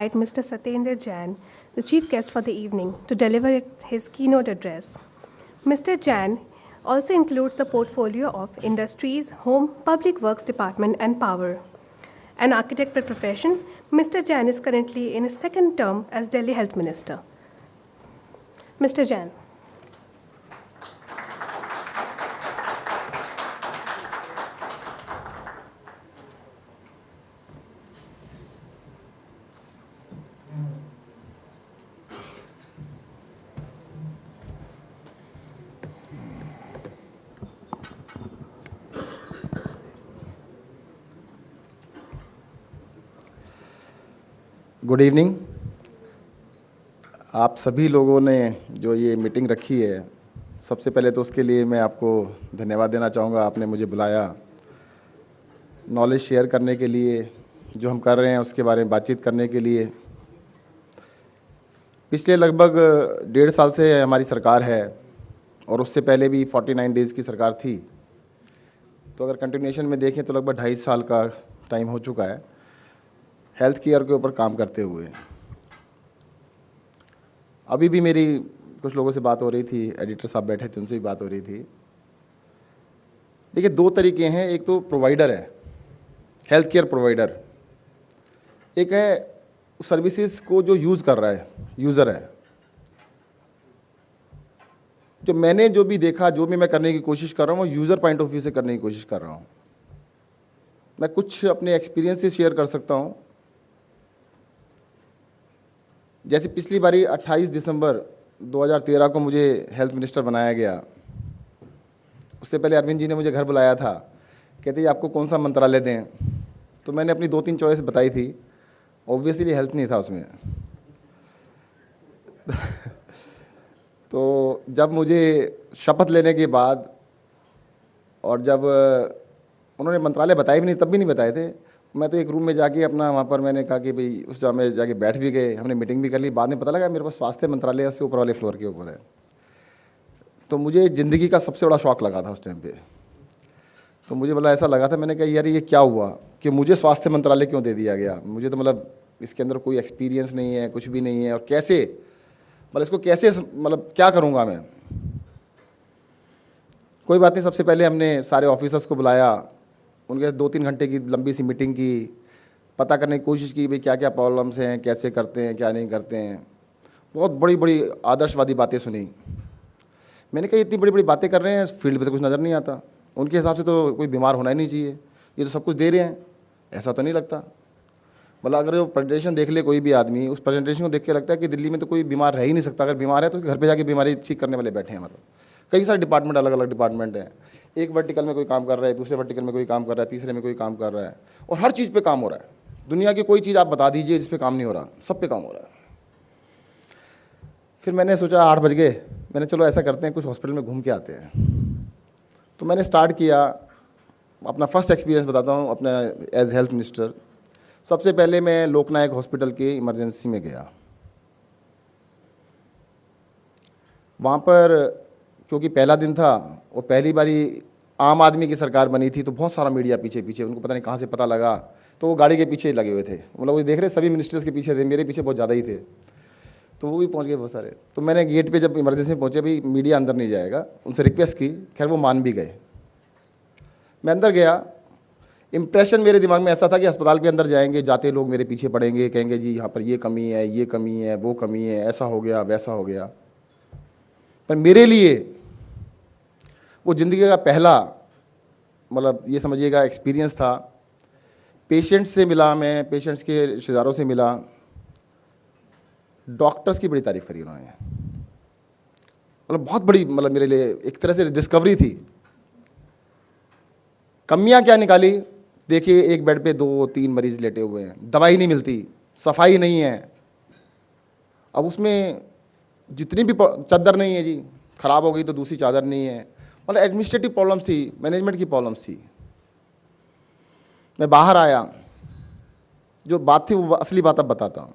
invite Mr. Satyendra Jain, the chief guest for the evening, to deliver his keynote address. Mr. Jain also includes the portfolio of Industries, Home, Public Works Department, and Power. An architect by profession, Mr. Jain is currently in his second term as Delhi Health Minister. Mr. Jain. Good evening. आप सभी लोगों ने जो ये meeting रखी है, सबसे पहले तो उसके लिए मैं आपको धन्यवाद देना चाहूँगा। आपने मुझे बुलाया नॉलेज शेयर करने के लिए, जो हम कर रहे हैं उसके बारे में बातचीत करने के लिए। पिछले लगभग 1.5 साल से हमारी सरकार है और उससे पहले भी 49 डेज़ की सरकार थी, तो अगर कंटिन्यूएशन में देखें तो लगभग 2.5 साल का टाइम हो चुका है हेल्थ केयर के ऊपर काम करते हुए। अभी भी मेरी कुछ लोगों से बात हो रही थी, एडिटर साहब बैठे थे, उनसे भी बात हो रही थी। देखिए, 2 तरीके हैं। एक तो प्रोवाइडर है, हेल्थ केयर प्रोवाइडर। एक है सर्विसेज को जो यूज़ कर रहा है, यूज़र है। जो मैंने जो भी देखा, जो भी मैं करने की कोशिश कर रहा हूँ, वो यूज़र पॉइंट ऑफ व्यू से करने की कोशिश कर रहा हूँ। मैं कुछ अपने एक्सपीरियंस से शेयर कर सकता हूँ। जैसे पिछली बारी 28 दिसंबर 2013 को मुझे हेल्थ मिनिस्टर बनाया गया। उससे पहले अरविंद जी ने मुझे घर बुलाया था, कहते हैं आपको कौन सा मंत्रालय दें। तो मैंने अपनी 2-3 चॉइस बताई थी। ऑब्वियसली हेल्थ नहीं था उसमें। तो जब मुझे शपथ लेने के बाद और जब उन्होंने मंत्रालय बताए भी नहीं, तब भी नहीं बताए थे, मैं तो एक रूम में जाके अपना वहाँ पर मैंने कहा कि भाई उस जगह में जाके बैठ भी गए, हमने मीटिंग भी कर ली। बाद में पता लगा मेरे पास स्वास्थ्य मंत्रालय उससे ऊपर वाले फ्लोर के ऊपर है। तो मुझे ज़िंदगी का सबसे बड़ा शौक लगा था उस टाइम पे। तो मुझे बोला ऐसा लगा था, मैंने कहा यार ये क्या हुआ कि मुझे स्वास्थ्य मंत्रालय क्यों दे दिया गया। मुझे तो मतलब इसके अंदर कोई एक्सपीरियंस नहीं है, कुछ भी नहीं है, और कैसे मतलब इसको कैसे मतलब क्या करूँगा मैं। कोई बात नहीं, सबसे पहले हमने सारे ऑफिसर्स को बुलाया, उनके 2-3 घंटे की लंबी सी मीटिंग की, पता करने की कोशिश की भाई क्या क्या प्रॉब्लम्स हैं, कैसे करते हैं, क्या नहीं करते हैं। बहुत बड़ी बड़ी आदर्शवादी बातें सुनी। मैंने कहा इतनी बड़ी बड़ी बातें कर रहे हैं, फील्ड पे तो कुछ नज़र नहीं आता। उनके हिसाब से तो कोई बीमार होना ही नहीं चाहिए, ये तो सब कुछ दे रहे हैं, ऐसा तो नहीं लगता। मतलब अगर वो प्रेजेंटेशन देख ले कोई भी आदमी, उस प्रेजेंटेशन को देख के लगता है कि दिल्ली में तो कोई बीमार रह ही नहीं सकता। अगर बीमार है तो घर पे जाके बीमारी ठीक करने वाले बैठे हैं। मतलब कई सारे डिपार्टमेंट, अलग अलग डिपार्टमेंट हैं। एक वर्टिकल में कोई काम कर रहा है, दूसरे वर्टिकल में कोई काम कर रहा है, तीसरे में कोई काम कर रहा है, और हर चीज़ पे काम हो रहा है। दुनिया की कोई चीज़ आप बता दीजिए जिस पे काम नहीं हो रहा, सब पे काम हो रहा है। फिर मैंने सोचा 8 बज गए, मैंने चलो ऐसा करते हैं कुछ हॉस्पिटल में घूम के आते हैं। तो मैंने स्टार्ट किया। अपना फर्स्ट एक्सपीरियंस बताता हूँ अपना एज हेल्थ मिनिस्टर। सबसे पहले मैं लोकनायक हॉस्पिटल के इमरजेंसी में गया। वहाँ पर क्योंकि पहला दिन था और पहली बारी आम आदमी की सरकार बनी थी, तो बहुत सारा मीडिया पीछे पीछे, उनको पता नहीं कहाँ से पता लगा, तो वो गाड़ी के पीछे लगे हुए थे। मतलब वो देख रहे सभी मिनिस्टर्स के पीछे थे, मेरे पीछे बहुत ज़्यादा ही थे, तो वो भी पहुँच गए बहुत सारे। तो मैंने गेट पे जब इमरजेंसी में पहुँचे, भाई मीडिया अंदर नहीं जाएगा, उनसे रिक्वेस्ट की, खैर वो मान भी गए। मैं अंदर गया। इम्प्रेशन मेरे दिमाग में ऐसा था कि अस्पताल के अंदर जाएंगे, जाते लोग मेरे पीछे पड़ेंगे, कहेंगे जी यहाँ पर ये कमी है, ये कमी है, वो कमी है, ऐसा हो गया, वैसा हो गया। पर मेरे लिए वो ज़िंदगी का पहला मतलब ये समझिएगा एक्सपीरियंस था। पेशेंट्स से मिला मैं, पेशेंट्स के रिश्तेदारों से मिला, डॉक्टर्स की बड़ी तारीफ़ करी उन्होंने। मतलब बहुत बड़ी, मतलब मेरे लिए एक तरह से डिस्कवरी थी। कमियां क्या निकाली, देखिए एक बेड पे 2-3 मरीज लेटे हुए हैं, दवाई नहीं मिलती, सफाई नहीं है। अब उसमें जितनी भी चादर नहीं है जी, ख़राब हो गई तो दूसरी चादर नहीं है। मतलब एडमिनिस्ट्रेटिव प्रॉब्लम्स थी, मैनेजमेंट की प्रॉब्लम्स थी। मैं बाहर आया, जो बात थी वो असली बात अब बताता हूँ।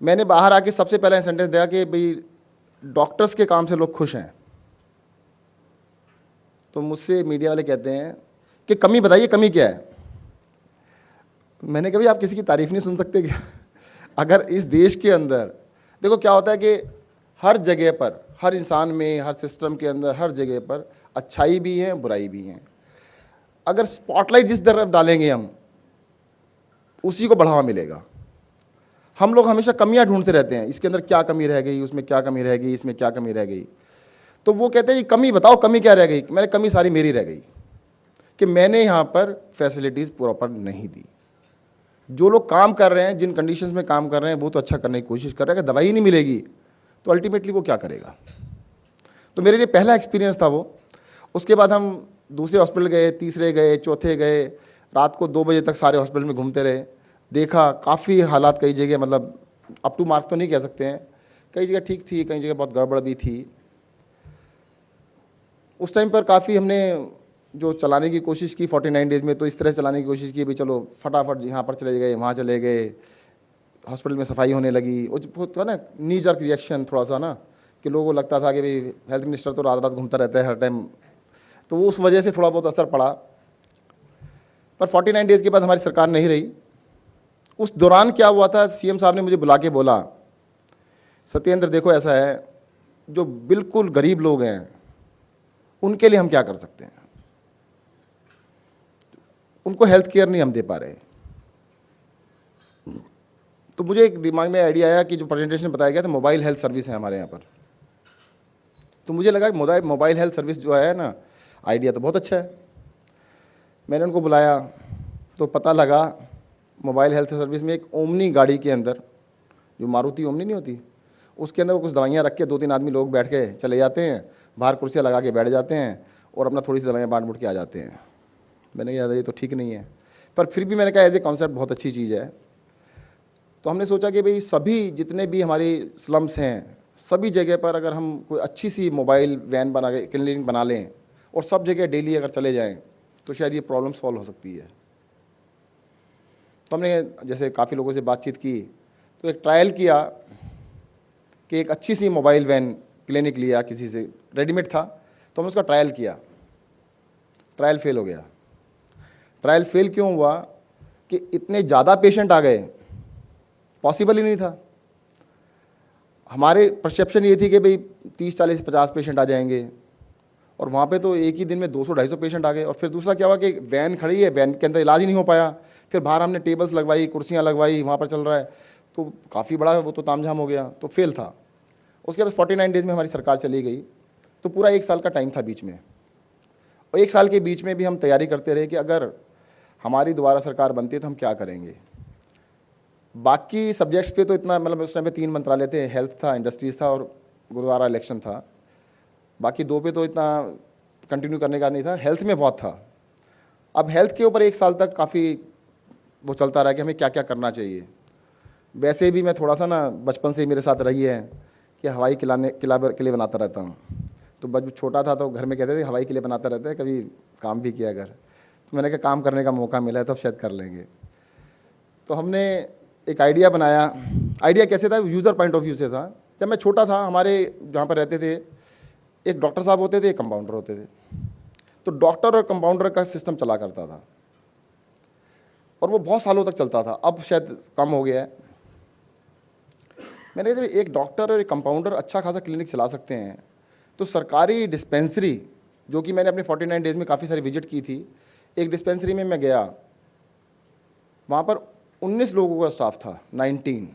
मैंने बाहर आके सबसे पहला सेंटेंस दिया कि भाई डॉक्टर्स के काम से लोग खुश हैं। तो मुझसे मीडिया वाले कहते हैं कि कमी बताइए, कमी क्या है। मैंने कहा भाई आप किसी की तारीफ़ नहीं सुन सकते क्या? अगर इस देश के अंदर देखो क्या होता है कि हर जगह पर, हर इंसान में, हर सिस्टम के अंदर, हर जगह पर अच्छाई भी है, बुराई भी है। अगर स्पॉटलाइट जिस तरफ डालेंगे हम, उसी को बढ़ावा मिलेगा। हम लोग हमेशा कमियां ढूंढते रहते हैं, इसके अंदर क्या कमी रह गई, उसमें क्या कमी रह गई, इसमें क्या कमी रह गई। तो वो कहते हैं कमी बताओ, कमी क्या रह गई। मैंने कमी सारी मेरी रह गई कि मैंने यहाँ पर फैसिलिटीज़ प्रॉपर नहीं दी। जो लोग काम कर रहे हैं, जिन कंडीशंस में काम कर रहे हैं, वो तो अच्छा करने की कोशिश कर रहे हैं। अगर दवाई नहीं मिलेगी तो अल्टीमेटली वो क्या करेगा। तो मेरे लिए पहला एक्सपीरियंस था वो। उसके बाद हम दूसरे हॉस्पिटल गए, तीसरे गए, चौथे गए, रात को 2 बजे तक सारे हॉस्पिटल में घूमते रहे। देखा काफ़ी हालात कई जगह, मतलब अप टू मार्क तो नहीं कह सकते हैं, कई जगह ठीक थी, कई जगह बहुत गड़बड़ भी थी। उस टाइम पर काफ़ी हमने जो चलाने की कोशिश की 49 डेज़ में, तो इस तरह चलाने की कोशिश की भी चलो फटाफट यहाँ पर चले गए, वहाँ चले गए, हॉस्पिटल में सफाई होने लगी। वो था ना नी जर्क रिएक्शन थोड़ा सा ना, कि लोगों को लगता था कि भाई हेल्थ मिनिस्टर तो रात रात घूमता रहता है हर टाइम, तो वो उस वजह से थोड़ा बहुत असर पड़ा। पर 49 डेज़ के बाद हमारी सरकार नहीं रही। उस दौरान क्या हुआ था, सीएम साहब ने मुझे बुला के बोला, सत्येंद्र देखो ऐसा है, जो बिल्कुल गरीब लोग हैं उनके लिए हम क्या कर सकते हैं, उनको हेल्थ केयर नहीं हम दे पा रहे। तो मुझे एक दिमाग में आइडिया आया कि जो प्रेजेंटेशन में बताया गया था मोबाइल हेल्थ सर्विस है हमारे यहाँ पर। तो मुझे लगा कि मोबाइल हेल्थ सर्विस जो है ना, आइडिया तो बहुत अच्छा है। मैंने उनको बुलाया तो पता लगा मोबाइल हेल्थ सर्विस में एक ओमनी गाड़ी के अंदर, जो मारुति ओमनी नहीं होती, उसके अंदर वो कुछ दवाइयाँ रख के 2-3 आदमी लोग बैठ के चले जाते हैं, बाहर कुर्सियाँ लगा के बैठ जाते हैं और अपना थोड़ी सी दवाइयाँ बांट के आ जाते हैं। मैंने कहा ये तो ठीक नहीं है, पर फिर भी मैंने कहा एज ए कॉन्सेप्ट बहुत अच्छी चीज़ है। तो हमने सोचा कि भाई सभी जितने भी हमारी स्लम्स हैं, सभी जगह पर अगर हम कोई अच्छी सी मोबाइल वैन बना के क्लिनिक बना लें और सब जगह डेली अगर चले जाएं, तो शायद ये प्रॉब्लम सॉल्व हो सकती है। तो हमने जैसे काफ़ी लोगों से बातचीत की, तो एक ट्रायल किया कि एक अच्छी सी मोबाइल वैन क्लिनिक लिया, किसी से रेडीमेड था, तो हमने उसका ट्रायल किया। ट्रायल फेल हो गया। ट्रायल फेल क्यों हुआ कि इतने ज़्यादा पेशेंट आ गए, पॉसिबल ही नहीं था। हमारे परसेप्शन ये थी कि भाई 30, 40, 50 पेशेंट आ जाएंगे, और वहाँ पे तो एक ही दिन में 200, 250 पेशेंट आ गए। और फिर दूसरा क्या हुआ कि वैन खड़ी है, वैन के अंदर इलाज ही नहीं हो पाया। फिर बाहर हमने टेबल्स लगवाई, कुर्सियाँ लगवाई, वहाँ पर चल रहा है, तो काफ़ी बड़ा वो तो तामझाम हो गया, तो फेल था। उसके बाद 49 डेज़ में हमारी सरकार चली गई, तो पूरा 1 साल का टाइम था बीच में। और 1 साल के बीच में भी हम तैयारी करते रहे कि अगर हमारी दोबारा सरकार बनती है तो हम क्या करेंगे। बाकी सब्जेक्ट्स पे तो इतना, मतलब उस टाइम पे 3 मंत्रालय थे, हेल्थ था, इंडस्ट्रीज़ था और गुरुद्वारा इलेक्शन था। बाकी 2 पे तो इतना कंटिन्यू करने का नहीं था, हेल्थ में बहुत था। अब हेल्थ के ऊपर 1 साल तक काफ़ी वो चलता रहा कि हमें क्या क्या करना चाहिए। वैसे भी मैं थोड़ा सा ना बचपन से ही मेरे साथ रही है कि हवाई किले बनाता रहता हूँ। तो जब छोटा था तो घर में कहते थे हवाई किले बनाता रहता है, कभी काम भी किया अगर। तो मैंने कहा काम करने का मौका मिला है तो शायद कर लेंगे। तो हमने एक आइडिया बनाया। आइडिया कैसे था, यूज़र पॉइंट ऑफ व्यू से था। जब मैं छोटा था, हमारे जहाँ पर रहते थे एक डॉक्टर साहब होते थे, एक कंपाउंडर होते थे। तो डॉक्टर और कंपाउंडर का सिस्टम चला करता था और वो बहुत सालों तक चलता था, अब शायद कम हो गया है। मैंने कहा जब एक डॉक्टर और एक कंपाउंडर अच्छा खासा क्लिनिक चला सकते हैं, तो सरकारी डिस्पेंसरी, जो कि मैंने अपने 49 डेज़ में काफ़ी सारी विजिट की थी, एक डिस्पेंसरी में मैं गया, वहाँ पर 19 लोगों का स्टाफ था, 19।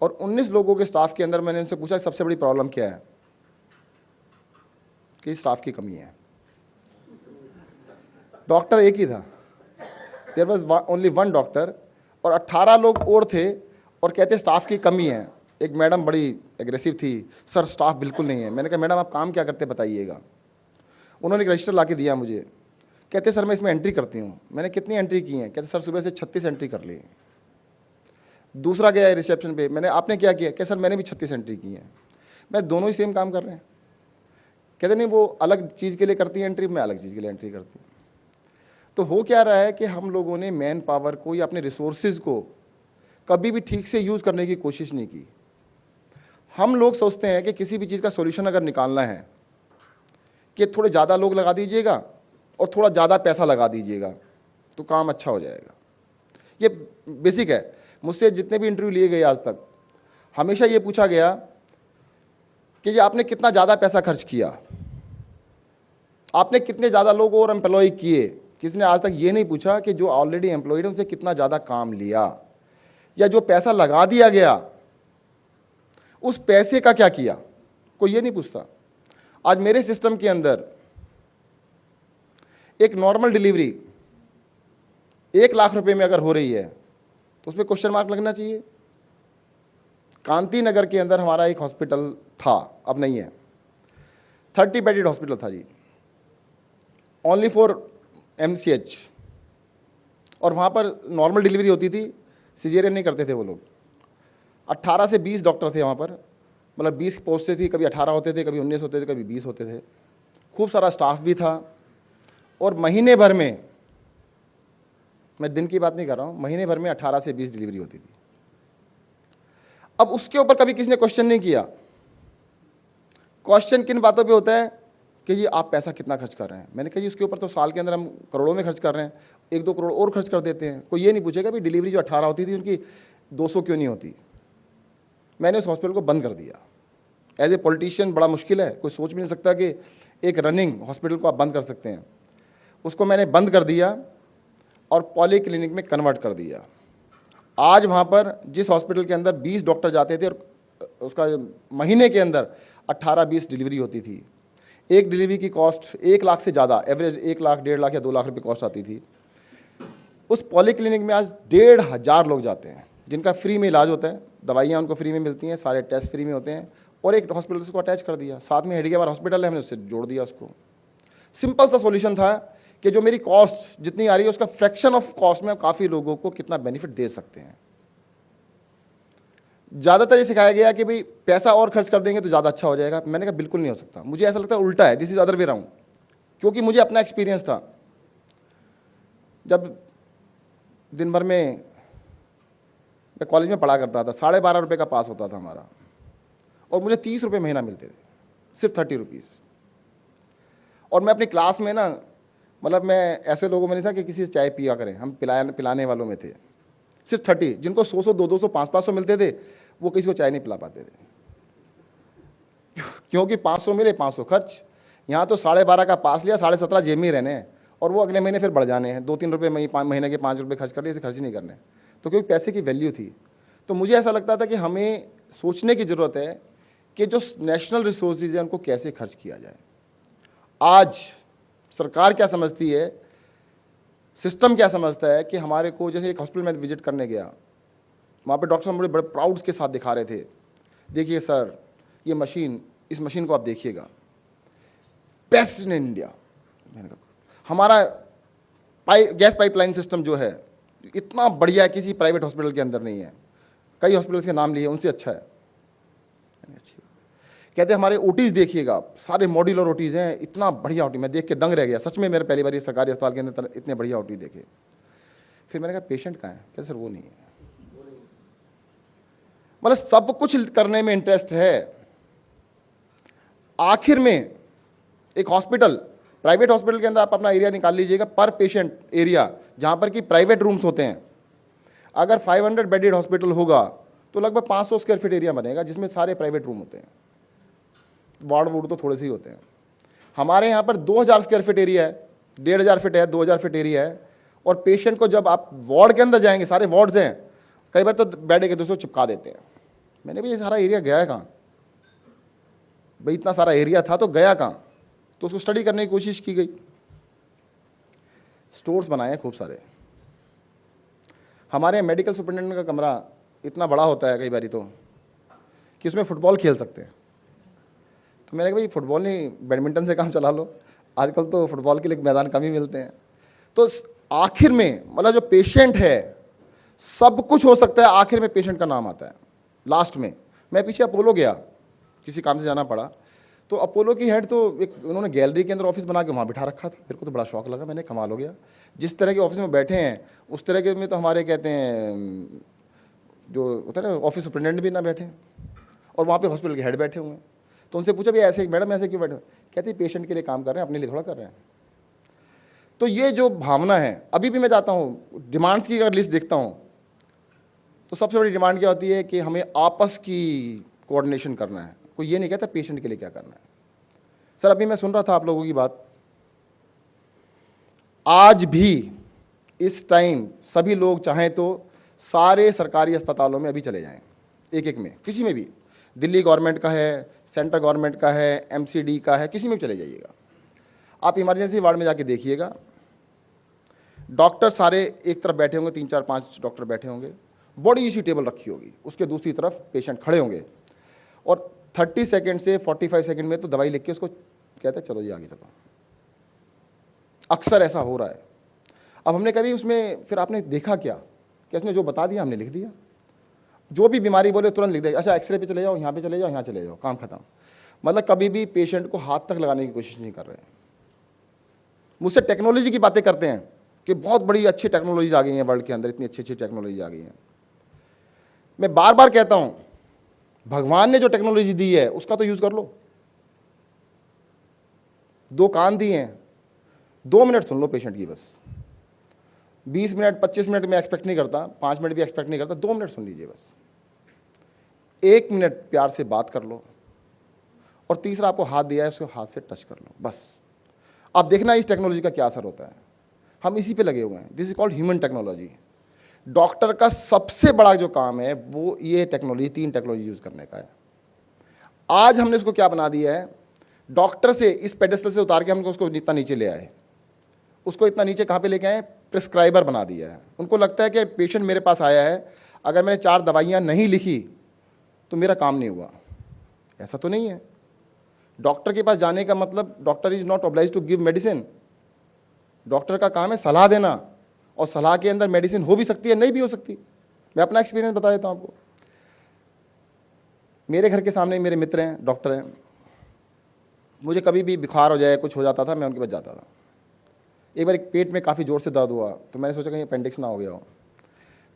और 19 लोगों के स्टाफ के अंदर मैंने उनसे पूछा सबसे बड़ी प्रॉब्लम क्या है, कि स्टाफ की कमी है। डॉक्टर एक ही था, देयर वॉज ओनली 1 डॉक्टर, और 18 लोग और थे और कहते स्टाफ की कमी है। एक मैडम बड़ी एग्रेसिव थी, सर स्टाफ बिल्कुल नहीं है। मैंने कहा मैडम आप काम क्या करते बताइएगा। उन्होंने एक रजिस्टर ला के दिया मुझे, कहते सर मैं इसमें एंट्री करती हूँ। मैंने कितनी एंट्री की हैं, कहते सर सुबह से 36 एंट्री कर ली। दूसरा गया रिसेप्शन पे, मैंने आपने क्या किया, कहते सर मैंने भी 36 एंट्री की हैं। मैं दोनों ही सेम काम कर रहे हैं। कहते नहीं वो अलग चीज़ के लिए करती है एंट्री, मैं अलग चीज़ के लिए एंट्री करती हूँ। तो हो क्या रहा है कि हम लोगों ने मैन पावर को या अपने रिसोर्सेज को कभी भी ठीक से यूज़ करने की कोशिश नहीं की। हम लोग सोचते हैं कि किसी भी चीज़ का सॉल्यूशन अगर निकालना है कि थोड़े ज़्यादा लोग लगा दीजिएगा और थोड़ा ज़्यादा पैसा लगा दीजिएगा तो काम अच्छा हो जाएगा। ये बेसिक है। मुझसे जितने भी इंटरव्यू लिए गए आज तक, हमेशा ये पूछा गया कि ये आपने कितना ज़्यादा पैसा खर्च किया, आपने कितने ज़्यादा लोग और एम्प्लॉय किए। किसी ने आज तक ये नहीं पूछा कि जो ऑलरेडी एम्प्लॉयड है उनसे कितना ज़्यादा काम लिया, या जो पैसा लगा दिया गया उस पैसे का क्या किया, कोई ये नहीं पूछता। आज मेरे सिस्टम के अंदर एक नॉर्मल डिलीवरी 1 लाख रुपए में अगर हो रही है तो उसमें क्वेश्चन मार्क लगना चाहिए। कांति नगर के अंदर हमारा एक हॉस्पिटल था, अब नहीं है, 30 बेडेड हॉस्पिटल था जी, ओनली फॉर MCH, और वहाँ पर नॉर्मल डिलीवरी होती थी, सिजेरियन नहीं करते थे वो लोग। 18 से 20 डॉक्टर थे वहाँ पर, मतलब 20 पोस्ट थी, कभी 18 होते थे, कभी 19 होते थे, कभी 20 होते थे। खूब सारा स्टाफ भी था, और महीने भर में, मैं दिन की बात नहीं कर रहा हूँ, महीने भर में 18 से 20 डिलीवरी होती थी। अब उसके ऊपर कभी किसी ने क्वेश्चन नहीं किया। क्वेश्चन किन बातों पे होता है कि ये आप पैसा कितना खर्च कर रहे हैं। मैंने कहा जी उसके ऊपर तो साल के अंदर हम करोड़ों में खर्च कर रहे हैं, 1-2 करोड़ और खर्च कर देते हैं। कोई ये नहीं पूछेगा भाई डिलीवरी जो 18 होती थी उनकी 200 क्यों नहीं होती। मैंने उस हॉस्पिटल को बंद कर दिया। एज ए पॉलिटिशियन बड़ा मुश्किल है, कोई सोच भी नहीं सकता कि एक रनिंग हॉस्पिटल को आप बंद कर सकते हैं। उसको मैंने बंद कर दिया और पॉली क्लिनिक में कन्वर्ट कर दिया। आज वहाँ पर जिस हॉस्पिटल के अंदर 20 डॉक्टर जाते थे और उसका महीने के अंदर 18-20 डिलीवरी होती थी, एक डिलीवरी की कॉस्ट 1 लाख से ज़्यादा, एवरेज 1 लाख, 1.5 लाख या 2 लाख रुपये कॉस्ट आती थी। उस पॉली क्लिनिक में आज 1,500 लोग जाते हैं जिनका फ्री में इलाज होता है, दवाइयाँ उनको फ्री में मिलती हैं, सारे टेस्ट फ्री में होते हैं, और एक हॉस्पिटल से उसको अटैच कर दिया। साथ में हेडगेवार हॉस्पिटल है, हमने उससे जोड़ दिया उसको। सिंपल सा सॉल्यूशन था कि जो मेरी कॉस्ट जितनी आ रही है उसका फ्रैक्शन ऑफ कॉस्ट में काफ़ी लोगों को कितना बेनिफिट दे सकते हैं। ज़्यादातर ये सिखाया गया कि भाई पैसा और खर्च कर देंगे तो ज़्यादा अच्छा हो जाएगा। मैंने कहा बिल्कुल नहीं हो सकता। मुझे ऐसा लगता है उल्टा है, this is other way round, क्योंकि मुझे अपना एक्सपीरियंस था। जब दिन भर में मैं कॉलेज में पढ़ा करता था, 12.5 रुपये का पास होता था हमारा, और मुझे 30 रुपये महीना मिलते थे, सिर्फ 30 रुपीज़। और मैं अपनी क्लास में ना, मतलब मैं ऐसे लोगों में नहीं था कि किसी से चाय पिया करें, हम पिलाने वालों में थे। सिर्फ 30, जिनको 100-100, 200, 500 मिलते थे, वो किसी को चाय नहीं पिला पाते थे, क्योंकि 500 मिले 500 खर्च। यहाँ तो 12.5 का पास लिया, 17.5 जेब में ही रहने हैं, और वो अगले महीने फिर बढ़ जाने हैं। 2-3 रुपये महीने के 5 रुपये खर्च कर लिए, इसे खर्च नहीं करने। तो क्योंकि पैसे की वैल्यू थी, तो मुझे ऐसा लगता था कि हमें सोचने की ज़रूरत है कि जो नेशनल रिसोर्सेज हैं उनको कैसे खर्च किया जाए। आज सरकार क्या समझती है, सिस्टम क्या समझता है कि हमारे को, जैसे एक हॉस्पिटल में विजिट करने गया, वहाँ पे डॉक्टर साहब बड़े प्राउड के साथ दिखा रहे थे, देखिए सर ये मशीन, इस मशीन को आप देखिएगा, बेस्ट इन इंडिया। मैंने कहा हमारा गैस पाइपलाइन सिस्टम जो है इतना बढ़िया है, किसी प्राइवेट हॉस्पिटल के अंदर नहीं है। कई हॉस्पिटल्स के नाम लिए, उनसे अच्छा है। अच्छी बात। कहते हमारे ओटीज़ देखिएगा, सारे मॉड्यूलर ओटीज़ हैं, इतना बढ़िया ओटी, मैं देख के दंग रह गया। सच में मेरे पहली बार सरकारी अस्पताल के अंदर इतने बढ़िया ओटी देखे। फिर मैंने कहा पेशेंट कहाँ है? कहते सर वो नहीं है। मतलब सब कुछ करने में इंटरेस्ट है, आखिर में एक हॉस्पिटल, प्राइवेट हॉस्पिटल के अंदर आप अपना एरिया निकाल लीजिएगा, पर पेशेंट एरिया, जहाँ पर कि प्राइवेट रूम्स होते हैं। अगर 500 बेडेड हॉस्पिटल होगा तो लगभग 500 स्क्वायर फीट एरिया बनेगा, जिसमें सारे प्राइवेट रूम होते हैं। वार्ड वूड तो थोड़े से ही होते हैं। हमारे यहाँ पर 2000 स्क्वायर फीट एरिया है, 1500 फीट है, 2000 फीट एरिया है। और पेशेंट को जब आप वार्ड के अंदर जाएंगे, सारे वार्ड्स हैं, कई बार तो बेड के दूसरे चिपका देते हैं। मैंने भी ये सारा एरिया गया है कहाँ भाई? इतना सारा एरिया था तो गया कहाँ? तो उसको स्टडी करने की कोशिश की गई। स्टोर्स बनाए हैं खूब सारे। हमारे मेडिकल सुपरिटेंडेंट का कमरा इतना बड़ा होता है कई बारी तो कि उसमें फुटबॉल खेल सकते हैं। तो मैंने कहा भाई फुटबॉल नहीं, बैडमिंटन से काम चला लो, आजकल तो फुटबॉल के लिए मैदान कम ही मिलते हैं। तो आखिर में मतलब जो पेशेंट है, सब कुछ हो सकता है, आखिर में पेशेंट का नाम आता है लास्ट में। मैं पीछे अपोलो गया, किसी काम से जाना पड़ा, तो अपोलो की हेड तो एक उन्होंने गैलरी के अंदर ऑफिस बना के वहाँ बिठा रखा था। मेरे को तो बड़ा शौक लगा, मैंने कमाल हो गया, जिस तरह के ऑफिस में बैठे हैं उस तरह के में तो हमारे कहते हैं जो होता है ना ऑफिस सुपरिटेंडेंट भी ना बैठे, और वहाँ पे हॉस्पिटल के हेड बैठे हुए हैं। तो उनसे पूछा भाई ऐसे मैडम ऐसे क्यों बैठे? कहते पेशेंट के लिए काम कर रहे हैं, अपने लिए थोड़ा कर रहे हैं। तो ये जो भावना है, अभी भी मैं जाता हूँ डिमांड्स की अगर लिस्ट देखता हूँ तो सबसे बड़ी डिमांड क्या होती है कि हमें आपस की कोऑर्डिनेशन करना है, कोई ये नहीं कहता पेशेंट के लिए क्या करना है। सर अभी मैं सुन रहा था आप लोगों की बात, आज भी इस टाइम सभी लोग चाहें तो सारे सरकारी अस्पतालों में अभी चले जाएं, एक एक में, किसी में भी, दिल्ली गवर्नमेंट का है, सेंट्रल गवर्नमेंट का है, एमसीडी का है, किसी में भी चले जाइएगा। आप इमरजेंसी वार्ड में जाके देखिएगा, डॉक्टर सारे एक तरफ बैठे होंगे, 3 4 5 डॉक्टर बैठे होंगे, बड़ी सी टेबल रखी होगी, उसके दूसरी तरफ पेशेंट खड़े होंगे और 30 सेकेंड से 45 सेकेंड में तो दवाई लिख के उसको कहते हैं चलो जी आगे चलो। अक्सर ऐसा हो रहा है। अब हमने कभी उसमें फिर आपने देखा क्या कि उसने जो बता दिया हमने लिख दिया, जो भी बीमारी बोले तुरंत लिख दिया, अच्छा एक्सरे पे चले जाओ, यहाँ पे चले जाओ, यहाँ चले जाओ, काम खत्म। मतलब कभी भी पेशेंट को हाथ तक लगाने की कोशिश नहीं कर रहे हैं। मुझसे टेक्नोलॉजी की बातें करते हैं कि बहुत बड़ी अच्छी टेक्नोलॉजीज आ गई हैं वर्ल्ड के अंदर, इतनी अच्छी अच्छी टेक्नोलॉजी आ गई हैं। मैं बार बार कहता हूँ भगवान ने जो टेक्नोलॉजी दी है उसका तो यूज़ कर लो। 2 कान दिए हैं, 2 मिनट सुन लो पेशेंट की, बस 20 मिनट 25 मिनट में एक्सपेक्ट नहीं करता, 5 मिनट भी एक्सपेक्ट नहीं करता, 2 मिनट सुन लीजिए बस। 1 मिनट प्यार से बात कर लो, और तीसरा आपको हाथ दिया है उसको हाथ से टच कर लो, बस। आप देखना इस टेक्नोलॉजी का क्या असर होता है। हम इसी पे लगे हुए हैं, this is called human technology. Doctor का सबसे बड़ा जो काम है वो ये टेक्नोलॉजी, 3 टेक्नोलॉजी यूज़ करने का है। आज हमने उसको क्या बना दिया है, डॉक्टर से इस पेडेस्टल से उतार के हमको उसको इतना नीचे ले आए। उसको इतना नीचे कहाँ पे लेके आए, प्रिस्क्राइबर बना दिया है। उनको लगता है कि पेशेंट मेरे पास आया है, अगर मैंने 4 दवाइयाँ नहीं लिखी तो मेरा काम नहीं हुआ। ऐसा तो नहीं है। डॉक्टर के पास जाने का मतलब, doctor is not obliged to give medicine. Doctor का काम है सलाह देना, और सलाह के अंदर मेडिसिन हो भी सकती है, नहीं भी हो सकती। मैं अपना एक्सपीरियंस बता देता हूँ आपको। मेरे घर के सामने मेरे मित्र हैं, डॉक्टर हैं। मुझे कभी भी बुखार हो जाए, कुछ हो जाता था, मैं उनके पास जाता था। एक बार एक पेट में काफ़ी ज़ोर से दर्द हुआ, तो मैंने सोचा कहीं अपेंडिक्स ना हो गया हो,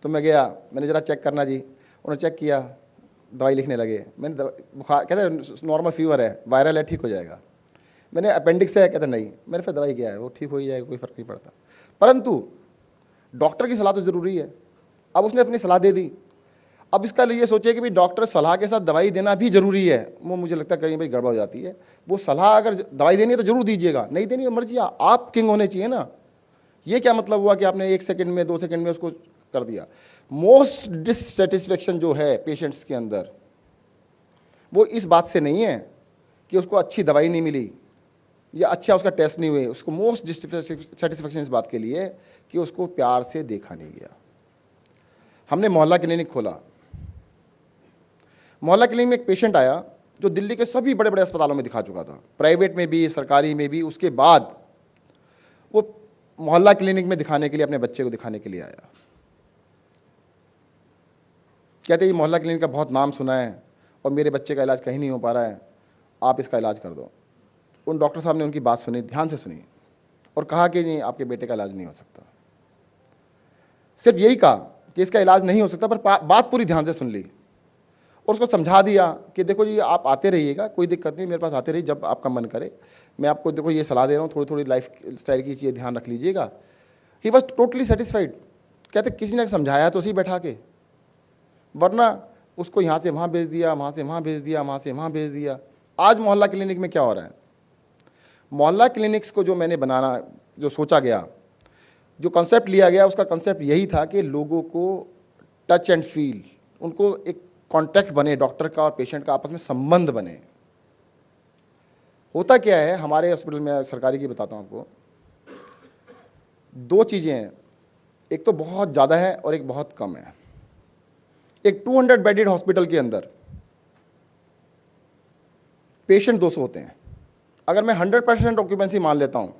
तो मैं गया, मैंने ज़रा चेक करना जी। उन्होंने चेक किया, दवाई लिखने लगे। मैंने बुखार, कहते नॉर्मल फीवर है, वायरल है, ठीक हो जाएगा। मैंने अपेंडिक्स है, कहते नहीं। मैंने फिर दवाई किया है, वो ठीक हो ही जाएगा, कोई फ़र्क नहीं पड़ता। परंतु डॉक्टर की सलाह तो ज़रूरी है। अब उसने अपनी सलाह दे दी, अब इसका लिए सोचिए कि भाई डॉक्टर सलाह के साथ दवाई देना भी ज़रूरी है। वो मुझे लगता है कहीं भाई गड़बड़ हो जाती है। वो सलाह अगर दवाई देनी है तो ज़रूर दीजिएगा, नहीं देनी है मर्जी, आप किंग होने चाहिए ना। ये क्या मतलब हुआ कि आपने 1 सेकंड में 2 सेकंड में उसको कर दिया। मोस्ट डिससेटिस्फेक्शन जो है पेशेंट्स के अंदर, वो इस बात से नहीं है कि उसको अच्छी दवाई नहीं मिली या अच्छा उसका टेस्ट नहीं हुए। उसको मोस्ट डिससेटिस्फेक्शन इस बात के लिए है कि उसको प्यार से देखा नहीं गया। हमने मोहल्ला क्लिनिक खोला। मोहल्ला क्लिनिक में एक पेशेंट आया जो दिल्ली के सभी बड़े बड़े अस्पतालों में दिखा चुका था, प्राइवेट में भी, सरकारी में भी। उसके बाद वो मोहल्ला क्लिनिक में दिखाने के लिए, अपने बच्चे को दिखाने के लिए आया। कहते ये मोहल्ला क्लिनिक का बहुत नाम सुना है और मेरे बच्चे का इलाज कहीं नहीं हो पा रहा है, आप इसका इलाज कर दो। उन डॉक्टर साहब ने उनकी बात सुनी, ध्यान से सुनी, और कहा कि नहीं, आपके बेटे का इलाज नहीं हो सकता। सिर्फ यही कहा कि इसका इलाज नहीं हो सकता, पर बात पूरी ध्यान से सुन ली और उसको समझा दिया कि देखो जी, आप आते रहिएगा, कोई दिक्कत नहीं, मेरे पास आते रहिए जब आपका मन करे। मैं आपको देखो ये सलाह दे रहा हूँ, थोड़ी थोड़ी लाइफ स्टाइल की चीज़ें ध्यान रख लीजिएगा। He was totally satisfied. कहते किसी ने समझाया तो उसी बैठा के, वरना उसको यहाँ से वहाँ भेज दिया, वहाँ से वहाँ भेज दिया, वहाँ से वहाँ भेज दिया। आज मोहल्ला क्लिनिक में क्या हो रहा है, मोहल्ला क्लिनिक्स को जो मैंने बनाना, जो सोचा गया, जो कंसेप्ट लिया गया, उसका कंसेप्ट यही था कि लोगों को टच एंड फील, उनको एक कांटेक्ट बने, डॉक्टर का और पेशेंट का आपस में संबंध बने। होता क्या है हमारे हॉस्पिटल में, सरकारी की बताता हूँ आपको, 2 चीज़ें हैं, एक तो बहुत ज़्यादा है और एक बहुत कम है। एक 200 बेडेड हॉस्पिटल के अंदर पेशेंट 200 होते हैं। अगर मैं 100% ऑक्यूपेंसी मान लेता हूँ,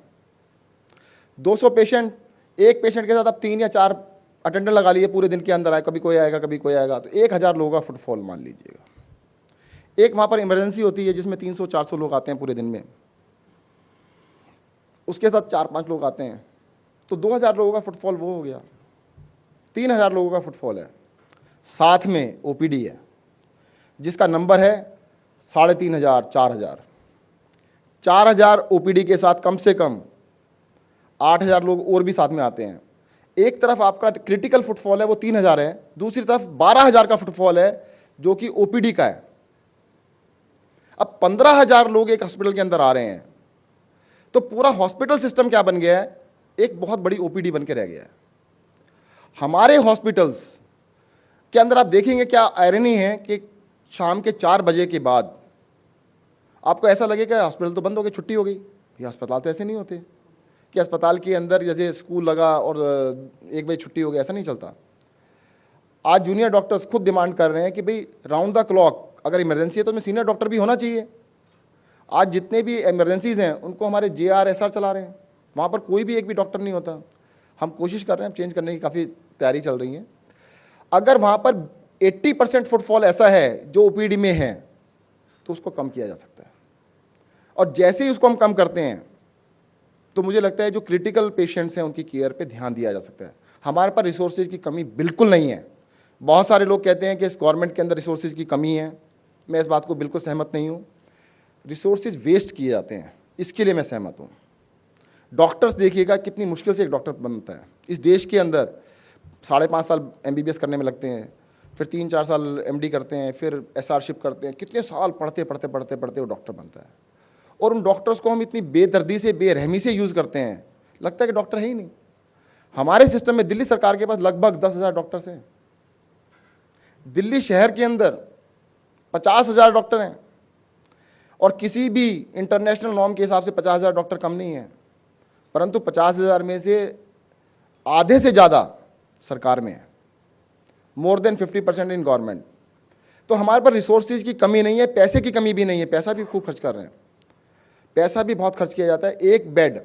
200 पेशेंट, एक पेशेंट के साथ आप 3 या 4 अटेंडर लगा लिए, पूरे दिन के अंदर आए, कभी कोई आएगा कभी कोई आएगा, तो 1000 लोगों का फुटफॉल मान लीजिएगा। एक वहाँ पर इमरजेंसी होती है जिसमें 300-400 लोग आते हैं पूरे दिन में, उसके साथ 4-5 लोग आते हैं, तो 2000 लोगों का फुटफॉल वो हो गया। 3000 लोगों का फुटफॉल है। साथ में ओपीडी है जिसका नंबर है 3500, 4000। 4000 ओपीडी के साथ कम से कम 8000 लोग और भी साथ में आते हैं। एक तरफ आपका क्रिटिकल फुटफॉल है वो 3,000 है, दूसरी तरफ 12,000 का फुटफॉल है जो कि ओपीडी का है। अब 15,000 लोग एक हॉस्पिटल के अंदर आ रहे हैं, तो पूरा हॉस्पिटल सिस्टम क्या बन गया है, एक बहुत बड़ी ओपीडी बन के रह गया है। हमारे हॉस्पिटल्स के अंदर आप देखेंगे क्या आयरनी है कि शाम के 4 बजे के बाद आपको ऐसा लगेगा हॉस्पिटल तो बंद हो गई, छुट्टी हो गई। ये अस्पताल तो ऐसे नहीं होते कि अस्पताल के अंदर जैसे स्कूल लगा और 1 बजे छुट्टी हो गई, ऐसा नहीं चलता। आज जूनियर डॉक्टर्स खुद डिमांड कर रहे हैं कि भाई राउंड द क्लॉक अगर इमरजेंसी है तो उसमें सीनियर डॉक्टर भी होना चाहिए। आज जितने भी इमरजेंसीज हैं उनको हमारे JR SR चला रहे हैं, वहाँ पर कोई भी एक भी डॉक्टर नहीं होता। हम कोशिश कर रहे हैं, चेंज करने की काफ़ी तैयारी चल रही है। अगर वहाँ पर 80% फुटफॉल ऐसा है जो ओपीडी में है तो उसको कम किया जा सकता है, और जैसे ही उसको हम कम करते हैं तो मुझे लगता है जो क्रिटिकल पेशेंट्स हैं उनकी केयर पे ध्यान दिया जा सकता है। हमारे पास रिसोर्सेज की कमी बिल्कुल नहीं है। बहुत सारे लोग कहते हैं कि इस गवर्नमेंट के अंदर रिसोर्सेज की कमी है, मैं इस बात को बिल्कुल सहमत नहीं हूँ। रिसोर्सेज वेस्ट किए जाते हैं, इसके लिए मैं सहमत हूँ। डॉक्टर्स देखिएगा कितनी मुश्किल से एक डॉक्टर बनता है इस देश के अंदर। 5.5 साल MBBS करने में लगते हैं, फिर 3-4 साल MD करते हैं, फिर SRship करते हैं, कितने साल पढ़ते पढ़ते पढ़ते पढ़ते वो डॉक्टर बनता है। और उन डॉक्टर्स को हम इतनी बेदर्दी से बेरहमी से यूज़ करते हैं, लगता है कि डॉक्टर है ही नहीं। हमारे सिस्टम में दिल्ली सरकार के पास लगभग 10,000 डॉक्टर्स हैं, दिल्ली शहर के अंदर 50,000 डॉक्टर हैं, और किसी भी इंटरनेशनल नॉर्म के हिसाब से 50,000 डॉक्टर कम नहीं है, परंतु 50,000 में से आधे से ज़्यादा सरकार में है, मोर देन 50% इन गवर्नमेंट। तो हमारे पास रिसोर्सेज की कमी नहीं है, पैसे की कमी भी नहीं है, पैसा भी खूब खर्च कर रहे हैं, पैसा भी बहुत खर्च किया जाता है। एक बेड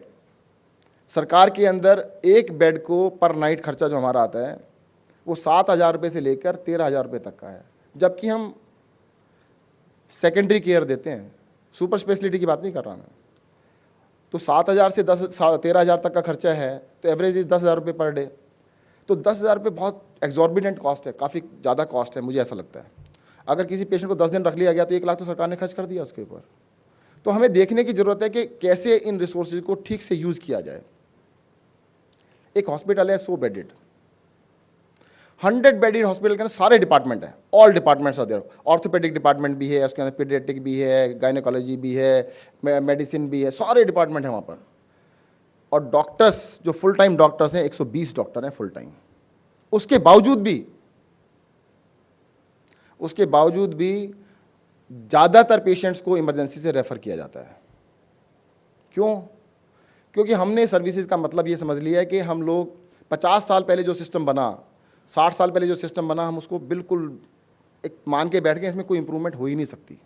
सरकार के अंदर, एक बेड को पर नाइट खर्चा जो हमारा आता है वो 7,000 रुपये से लेकर 13,000 रुपये तक का है, जबकि हम सेकेंडरी केयर देते हैं, सुपर स्पेशलिटी की बात नहीं कर रहा मैं। तो 7,000 से 13,000 तक का खर्चा है, तो एवरेज 10,000 रुपये पर डे। तो 10,000 रुपये बहुत एग्जॉर्बिडेंट कॉस्ट है, काफ़ी ज़्यादा कॉस्ट है, मुझे ऐसा लगता है। अगर किसी पेशेंट को 10 दिन रख लिया गया तो 1 लाख तो सरकार ने खर्च कर दिया उसके ऊपर। तो हमें देखने की ज़रूरत है कि कैसे इन रिसोर्सेज को ठीक से यूज़ किया जाए। एक हॉस्पिटल है 100 बेडेड, 100 बेडेड हॉस्पिटल के अंदर सारे डिपार्टमेंट हैं, all departments are there. Orthopaedic department भी है, उसके अंदर पीडियाट्रिक भी है, गायनेकोलॉजी भी है, मेडिसिन भी है, सारे डिपार्टमेंट हैं वहाँ पर। और डॉक्टर्स जो फुल टाइम डॉक्टर्स हैं 120 डॉक्टर हैं फुल टाइम। उसके बावजूद भी ज़्यादातर पेशेंट्स को इमरजेंसी से रेफ़र किया जाता है। क्यों? क्योंकि हमने सर्विसेज का मतलब ये समझ लिया है कि हम लोग 50 साल पहले जो सिस्टम बना, 60 साल पहले जो सिस्टम बना, हम उसको बिल्कुल एक मान के बैठ गए, इसमें कोई इंप्रूवमेंट हो ही नहीं सकती।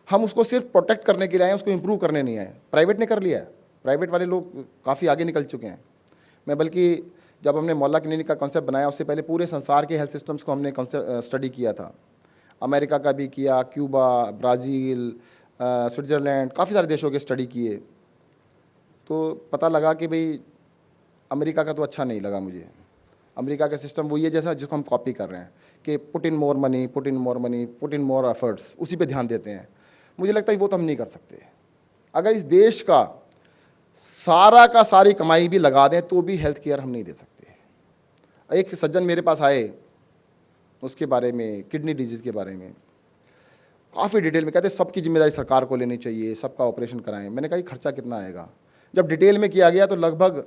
हम उसको सिर्फ प्रोटेक्ट करने के लिए आए, उसको इंप्रूव करने नहीं आए। प्राइवेट ने कर लिया है, प्राइवेट वाले लोग काफ़ी आगे निकल चुके हैं। मैं बल्कि जब हमने मोहल्ला क्लिनिक का कॉन्सेप्ट बनाया उससे पहले पूरे संसार के हेल्थ सिस्टम्स को हमने स्टडी किया था। अमेरिका का भी किया, क्यूबा, ब्राज़ील, स्विट्ज़रलैंड, काफ़ी सारे देशों के स्टडी किए। तो पता लगा कि भाई अमेरिका का तो अच्छा नहीं लगा मुझे। अमेरिका का सिस्टम वो ये जैसा जिसको हम कॉपी कर रहे हैं कि put in more money, put in more money, put in more efforts, उसी पे ध्यान देते हैं। मुझे लगता है वो तो हम नहीं कर सकते। अगर इस देश का सारी कमाई भी लगा दें तो भी हेल्थ केयर हम नहीं दे सकते। एक सज्जन मेरे पास आए, उसके बारे में, किडनी डिजीज़ के बारे में काफ़ी डिटेल में कहते सबकी जिम्मेदारी सरकार को लेनी चाहिए, सबका ऑपरेशन कराएं। मैंने कहा खर्चा कितना आएगा? जब डिटेल में किया गया तो लगभग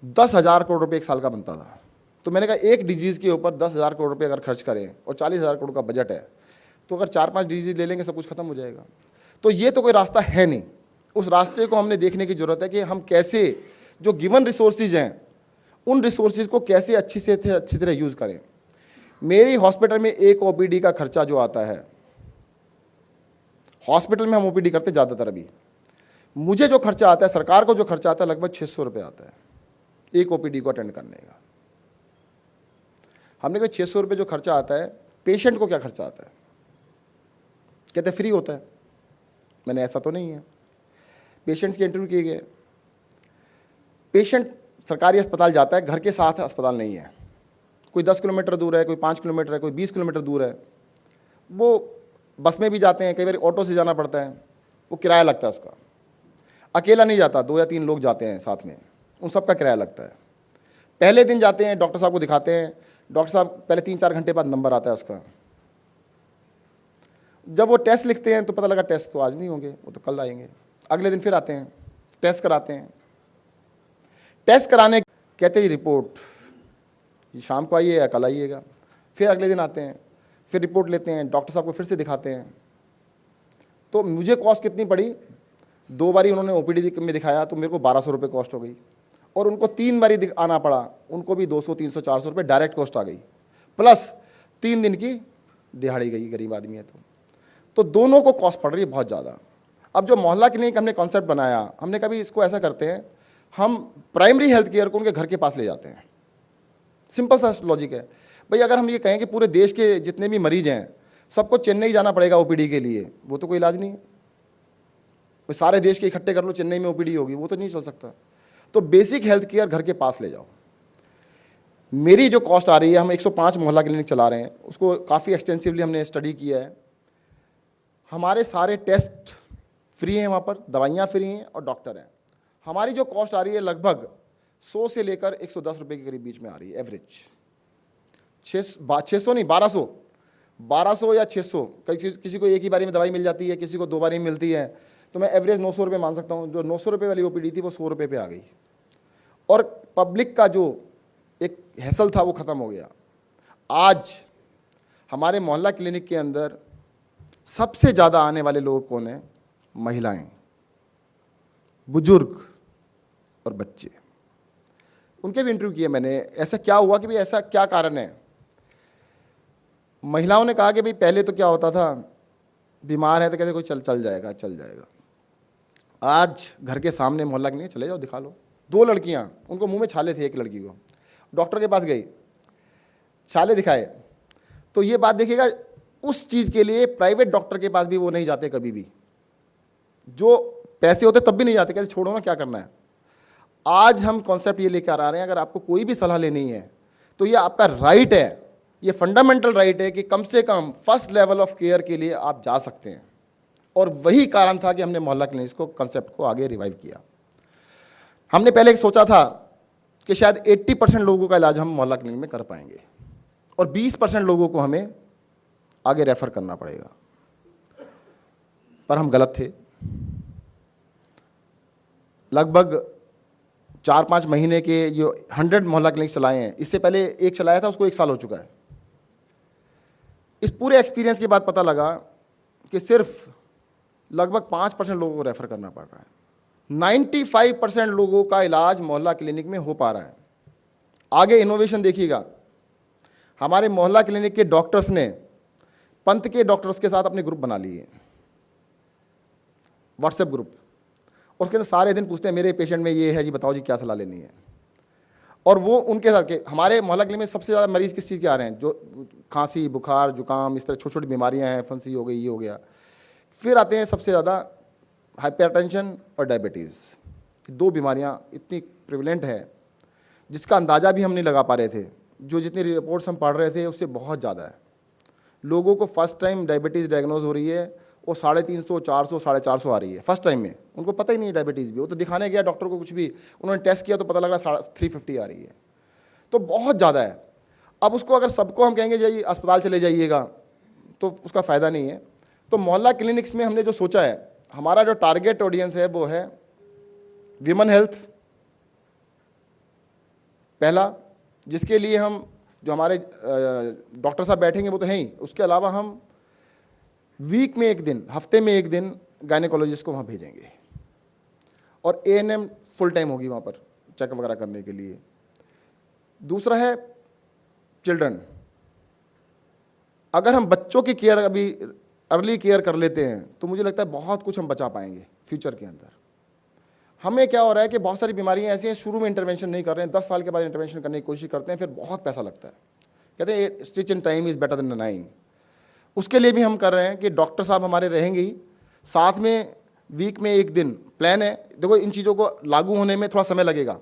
10,000 करोड़ रुपये एक साल का बनता था। तो मैंने कहा एक डिजीज़ के ऊपर 10,000 करोड़ रुपये अगर खर्च करें और 40,000 करोड़ का बजट है, तो अगर 4-5 डिजीज़ ले लेंगे सब कुछ खत्म हो जाएगा। तो ये तो कोई रास्ता है नहीं। उस रास्ते को हमने देखने की ज़रूरत है कि हम कैसे जो गिवन रिसोर्सेज हैं उन रिसोर्सेज को कैसे अच्छी तरह यूज़ करें। मेरी हॉस्पिटल में एक OPD का खर्चा जो आता है, हॉस्पिटल में हम OPD करते ज़्यादातर, अभी मुझे जो खर्चा आता है, सरकार को जो खर्चा आता है, लगभग 600 रुपये आता है एक OPD को अटेंड करने का। हमने कहा 600 रुपये जो खर्चा आता है, पेशेंट को क्या खर्चा आता है? कहते फ्री होता है। मैंने ऐसा तो नहीं है। पेशेंट्स के इंटरव्यू किए गए, पेशेंट सरकारी अस्पताल जाता है, घर के साथ अस्पताल नहीं है, कोई 10 किलोमीटर दूर है, कोई 5 किलोमीटर है, कोई 20 किलोमीटर दूर है। वो बस में भी जाते हैं, कई बार ऑटो से जाना पड़ता है, वो किराया लगता है उसका। अकेला नहीं जाता, 2 या 3 लोग जाते हैं साथ में, उन सब का किराया लगता है। पहले दिन जाते हैं, डॉक्टर साहब को दिखाते हैं, डॉक्टर साहब पहले 3-4 घंटे बाद नंबर आता है उसका। जब वो टेस्ट लिखते हैं तो पता लगा टेस्ट तो आज नहीं होंगे, वो तो कल आएंगे। अगले दिन फिर आते हैं, टेस्ट कराते हैं, टेस्ट कराने कहते हैं रिपोर्ट शाम को आइए या कल आइएगा। फिर अगले दिन आते हैं, फिर रिपोर्ट लेते हैं, डॉक्टर साहब को फिर से दिखाते हैं। तो मुझे कॉस्ट कितनी पड़ी, 2 बारी उन्होंने ओपीडी में दिखाया तो मेरे को 1200 रुपये कॉस्ट हो गई, और उनको 3 बारी आना पड़ा, उनको भी 200, 300, 400 रुपये डायरेक्ट कॉस्ट आ गई, प्लस 3 दिन की दिहाड़ी गई, गरीब आदमी है तो दोनों को कॉस्ट पड़ रही है बहुत ज़्यादा। अब जो मोहल्ला क्लिनिक हमने कॉन्सेप्ट बनाया, हमने कभी इसको ऐसा करते हैं, हम प्राइमरी हेल्थ केयर को उनके घर के पास ले जाते हैं। सिंपल सा लॉजिक है भाई। अगर हम ये कहें कि पूरे देश के जितने भी मरीज हैं सबको चेन्नई जाना पड़ेगा ओपीडी के लिए, वो तो कोई इलाज नहीं है। कोई सारे देश के इकट्ठे कर लो, चेन्नई में ओपीडी होगी, वो तो नहीं चल सकता। तो बेसिक हेल्थ केयर घर के पास ले जाओ। मेरी जो कॉस्ट आ रही है, हम 105 मोहल्ला क्लिनिक चला रहे हैं, उसको काफ़ी एक्सटेंसिवली हमने स्टडी किया है। हमारे सारे टेस्ट फ्री हैं वहाँ पर, दवाइयाँ फ्री हैं और डॉक्टर हैं। हमारी जो कॉस्ट आ रही है लगभग 100 से लेकर 110 रुपये के करीब बीच में आ रही है एवरेज। 600 नहीं, 1200 या 600। किसी को एक ही बारी में दवाई मिल जाती है, किसी को 2 बारी में मिलती है, तो मैं एवरेज 900 रुपये मान सकता हूँ। जो 900 रुपये वाली ओपीडी थी वो 100 रुपये पे आ गई, और पब्लिक का जो एक हैसल था वो ख़त्म हो गया। आज हमारे मोहल्ला क्लिनिक के अंदर सबसे ज़्यादा आने वाले लोग कौन हैं? महिलाएं, बुजुर्ग और बच्चे। उनके भी इंटरव्यू किए मैंने, ऐसा क्या हुआ कि भाई ऐसा क्या कारण है। महिलाओं ने कहा कि भाई पहले तो क्या होता था, बीमार है तो कहते कोई चल जाएगा। आज घर के सामने मोहल्ला क्लिनिक, चले जाओ दिखा लो। 2 लड़कियां, उनको मुंह में छाले थे, एक लड़की को डॉक्टर के पास गई, छाले दिखाए। तो ये बात देखिएगा, उस चीज़ के लिए प्राइवेट डॉक्टर के पास भी वो नहीं जाते कभी भी। जो पैसे होते तब भी नहीं जाते, कहते छोड़ो ना, क्या करना है। आज हम कॉन्सेप्ट ये लेकर आ रहे हैं, अगर आपको कोई भी सलाह लेनी है तो ये आपका राइट है, ये फंडामेंटल राइट है कि कम से come first level of care के लिए आप जा सकते हैं। और वही कारण था कि हमने मोहल्ला क्लिनिक को कॉन्सेप्ट को आगे रिवाइव किया। हमने पहले सोचा था कि शायद 80% लोगों का इलाज हम मोहल्ला क्लिनिक में कर पाएंगे और 20% लोगों को हमें आगे रेफर करना पड़ेगा, पर हम गलत थे। लगभग 4-5 महीने के जो 100 मोहल्ला क्लिनिक चलाए हैं, इससे पहले एक चलाया था, उसको 1 साल हो चुका है। इस पूरे एक्सपीरियंस के बाद पता लगा कि सिर्फ लगभग 5% लोगों को रेफर करना पड़ रहा है। 95% लोगों का इलाज मोहल्ला क्लिनिक में हो पा रहा है। आगे इनोवेशन देखिएगा, हमारे मोहल्ला क्लिनिक के डॉक्टर्स ने पंथ के डॉक्टर्स के साथ अपने ग्रुप बना लिए, व्हाट्सएप ग्रुप, और उसके अंदर सारे दिन पूछते हैं मेरे पेशेंट में ये है जी, बताओ जी क्या सलाह लेनी है। और वो उनके साथ के हमारे मोहल्ला क्लिनिक में सबसे ज़्यादा मरीज़ किस चीज़ के आ रहे हैं? जो खांसी, बुखार, जुकाम, इस तरह छोटी छोटी बीमारियां हैं, फंसी हो गई, ये हो गया। फिर आते हैं सबसे ज़्यादा हाइपरटेंशन और डायबिटीज़। 2 बीमारियां इतनी प्रिवलेंट है जिसका अंदाज़ा भी हम नहीं लगा पा रहे थे। जो जितनी रिपोर्ट्स हम पढ़ रहे थे उससे बहुत ज़्यादा है। लोगों को फर्स्ट टाइम डायबिटीज़ डायग्नोज हो रही है, वो 350, 400, 450 आ रही है फर्स्ट टाइम में। उनको पता ही नहीं है डायबिटीज़ भी। वो तो दिखाने गया डॉक्टर को, कुछ भी उन्होंने टेस्ट किया तो पता लग रहा 350 आ रही है। तो बहुत ज़्यादा है। अब उसको अगर सबको हम कहेंगे जाइए अस्पताल चले जाइएगा तो उसका फ़ायदा नहीं है। तो मोहल्ला क्लिनिक्स में हमने जो सोचा है, हमारा जो टारगेट ऑडियंस है वो है विमेन हेल्थ पहला, जिसके लिए हम जो हमारे डॉक्टर साहब बैठेंगे वो तो हैं ही, उसके अलावा हम वीक में 1 दिन, हफ्ते में 1 दिन गायनेकोलॉजिस्ट को वहाँ भेजेंगे, और ANM फुल टाइम होगी वहाँ पर चेकअप वगैरह करने के लिए। दूसरा है चिल्ड्रन। अगर हम बच्चों की केयर अभी अर्ली केयर कर लेते हैं तो मुझे लगता है बहुत कुछ हम बचा पाएंगे फ्यूचर के अंदर। हमें क्या हो रहा है कि बहुत सारी बीमारियां ऐसी हैं, शुरू में इंटरवेंशन नहीं कर रहे हैं, 10 साल के बाद इंटरवेंशन करने की कोशिश करते हैं, फिर बहुत पैसा लगता है। कहते हैं stitch in time is better than 9। उसके लिए भी हम कर रहे हैं कि डॉक्टर साहब हमारे रहेंगे ही, साथ में वीक में 1 दिन प्लान है। देखो इन चीज़ों को लागू होने में थोड़ा समय लगेगा।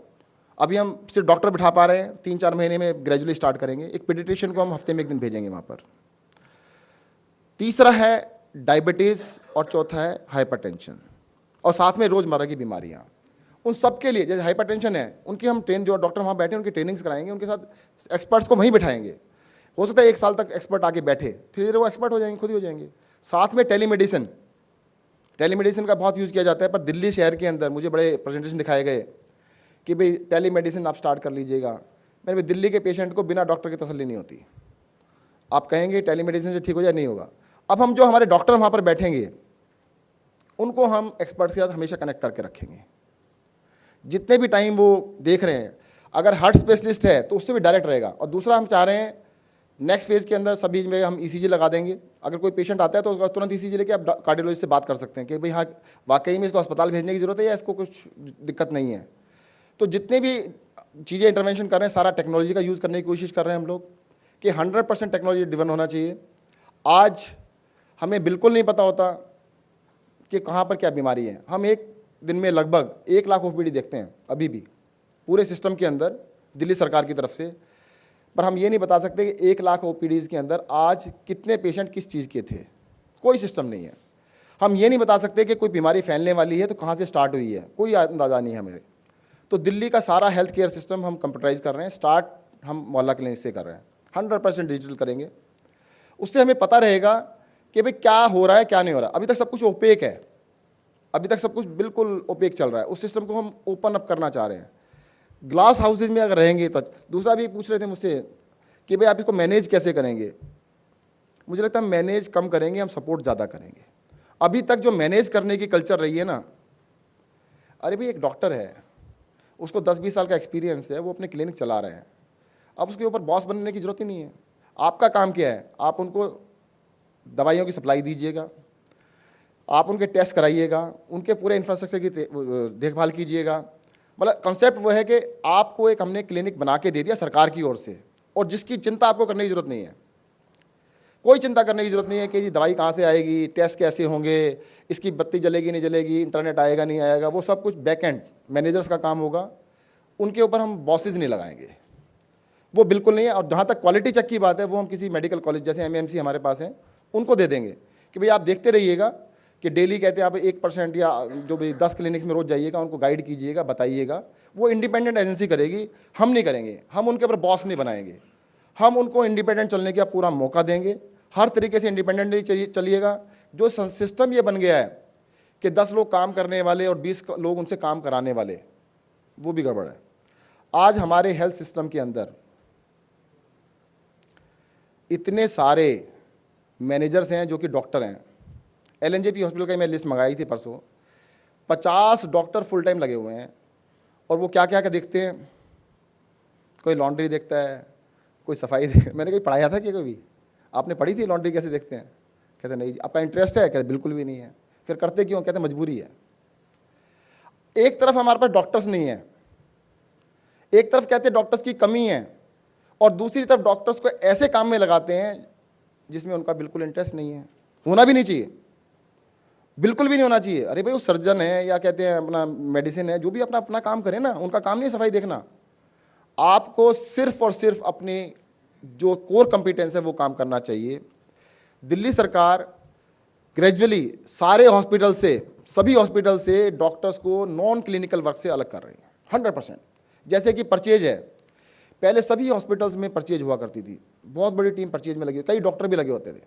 अभी हम सिर्फ डॉक्टर बिठा पा रहे हैं, 3-4 महीने में ग्रेजुअली स्टार्ट करेंगे। एक पीडियाट्रिशियन को हम हफ्ते में 1 दिन भेजेंगे वहाँ पर। तीसरा है डायबिटीज़ और चौथा है हाइपरटेंशन, और साथ में रोज़मर्रा की बीमारियाँ। उन सब के लिए, जैसे हाइपरटेंशन है, उनकी हम जो डॉक्टर वहाँ बैठे उनकी ट्रेनिंग्स कराएंगे, उनके साथ एक्सपर्ट्स को वहीं बिठाएंगे। हो सकता है 1 साल तक एक्सपर्ट आके बैठे, धीरे धीरे वो एक्सपर्ट हो जाएंगे, खुद ही हो जाएंगे। साथ में टेलीमेडिसिन का बहुत यूज़ किया जाता है, पर दिल्ली शहर के अंदर मुझे बड़े प्रेजेंटेशन दिखाए गए कि भाई टेलीमेडिसिन आप स्टार्ट कर लीजिएगा। मैंने दिल्ली के पेशेंट को बिना डॉक्टर की तसल्ली नहीं होती। आप कहेंगे टेलीमेडिसिन से ठीक हो जाए, नहीं होगा। अब हम जो हमारे डॉक्टर वहाँ पर बैठेंगे उनको हम एक्सपर्ट के साथ हमेशा कनेक्ट करके रखेंगे। जितने भी टाइम वो देख रहे हैं, अगर हार्ट स्पेशलिस्ट है तो उससे भी डायरेक्ट रहेगा। और दूसरा हम चाह रहे हैं नेक्स्ट फेज़ के अंदर सभी में हम ईसीजी लगा देंगे। अगर कोई पेशेंट आता है तो उसका तुरंत ईसीजी लेके आप कार्डियोलॉजिस्ट से बात कर सकते हैं कि भाई हाँ वाकई में इसको अस्पताल भेजने की ज़रूरत है या इसको कुछ दिक्कत नहीं है। तो जितने भी चीज़ें इंटरवेंशन कर रहे हैं सारा टेक्नोलॉजी का यूज़ करने की कोशिश कर रहे हैं हम लोग कि 100% टेक्नोलॉजी ड्रिवन होना चाहिए। आज हमें बिल्कुल नहीं पता होता कि कहाँ पर क्या बीमारी है। हम एक दिन में लगभग 1 लाख ओपीडी देखते हैं अभी भी पूरे सिस्टम के अंदर दिल्ली सरकार की तरफ से, पर हम ये नहीं बता सकते कि 1 लाख ओपीडीज़ के अंदर आज कितने पेशेंट किस चीज़ के थे। कोई सिस्टम नहीं है। हम ये नहीं बता सकते कि कोई बीमारी फैलने वाली है तो कहाँ से स्टार्ट हुई है, कोई अंदाज़ा नहीं है हमें। तो दिल्ली का सारा हेल्थ केयर सिस्टम हम कंप्यूटराइज कर रहे हैं। स्टार्ट हम मोहल्ला क्लिनिक से कर रहे हैं, 100% डिजिटल करेंगे। उससे हमें पता रहेगा कि भाई क्या हो रहा है क्या नहीं हो रहा। अभी तक सब कुछ ओपेक है, अभी तक सब कुछ बिल्कुल ओपेक चल रहा है। उस सिस्टम को हम ओपन अप करना चाह रहे हैं। ग्लास हाउसेज में अगर रहेंगे तो दूसरा भी पूछ रहे थे मुझसे कि भाई आप इसको मैनेज कैसे करेंगे। मुझे लगता है हम मैनेज कम करेंगे, हम सपोर्ट ज़्यादा करेंगे। अभी तक जो मैनेज करने की कल्चर रही है ना, अरे भाई एक डॉक्टर है, उसको 10-20 साल का एक्सपीरियंस है, वो अपने क्लिनिक चला रहे हैं। अब उसके ऊपर बॉस बनने की ज़रूरत ही नहीं है। आपका काम क्या है, आप उनको दवाइयों की सप्लाई दीजिएगा, आप उनके टेस्ट कराइएगा, उनके पूरे इंफ्रास्ट्रक्चर की देखभाल कीजिएगा। मतलब कंसेप्ट वो है कि आपको एक हमने क्लिनिक बना के दे दिया सरकार की ओर से, और जिसकी चिंता आपको करने की ज़रूरत नहीं है। कोई चिंता करने की ज़रूरत नहीं है कि ये दवाई कहाँ से आएगी, टेस्ट कैसे होंगे, इसकी बत्ती जलेगी नहीं जलेगी, इंटरनेट आएगा नहीं आएगा। वो सब कुछ बैक एंड मैनेजर्स का काम होगा। उनके ऊपर हम बॉसेज नहीं लगाएंगे, वो बिल्कुल नहीं है। और जहाँ तक क्वालिटी चेक की बात है, वो हम किसी मेडिकल कॉलेज जैसे एमएमसी हमारे पास हैं उनको दे देंगे कि भाई आप देखते रहिएगा कि डेली कहते हैं आप 1% या जो भी 10 क्लिनिक्स में रोज़ जाइएगा, उनको गाइड कीजिएगा, बताइएगा। वो इंडिपेंडेंट एजेंसी करेगी, हम नहीं करेंगे। हम उनके ऊपर बॉस नहीं बनाएंगे, हम उनको इंडिपेंडेंट चलने का पूरा मौका देंगे। हर तरीके से इंडिपेंडेंटली चलिएगा। जो सिस्टम ये बन गया है कि 10 लोग काम करने वाले और 20 लोग उनसे काम कराने वाले, वो भी गड़बड़ है। आज हमारे हेल्थ सिस्टम के अंदर इतने सारे मैनेजर्स हैं जो कि डॉक्टर हैं। एलएनजेपी हॉस्पिटल का मैं लिस्ट मंगाई थी परसों, 50 डॉक्टर फुल टाइम लगे हुए हैं। और वो क्या क्या देखते हैं, कोई लॉन्ड्री देखता है, कोई सफाई मैंने कहीं पढ़ाया था कि कभी आपने पढ़ी थी लॉन्ड्री कैसे देखते हैं? कहते नहीं। आपका इंटरेस्ट है? कहते बिल्कुल भी नहीं है। फिर करते क्यों? कहते मजबूरी है। एक तरफ हमारे पास डॉक्टर्स नहीं है, एक तरफ कहते डॉक्टर्स की कमी है, और दूसरी तरफ डॉक्टर्स को ऐसे काम में लगाते हैं जिसमें उनका बिल्कुल इंटरेस्ट नहीं है। होना भी नहीं चाहिए, बिल्कुल भी नहीं होना चाहिए। अरे भाई वो सर्जन है या कहते हैं अपना मेडिसिन है, जो भी अपना अपना काम करे ना, उनका काम नहीं सफाई देखना। आपको सिर्फ और सिर्फ अपनी जो कोर कंपिटेंस है वो काम करना चाहिए। दिल्ली सरकार ग्रेजुअली सारे हॉस्पिटल से, सभी हॉस्पिटल से डॉक्टर्स को नॉन क्लिनिकल वर्क से अलग कर रही है 100%। जैसे कि परचेज है, पहले सभी हॉस्पिटल्स में परचेज हुआ करती थी, बहुत बड़ी टीम परचेज में लगी, कई डॉक्टर भी लगे होते थे।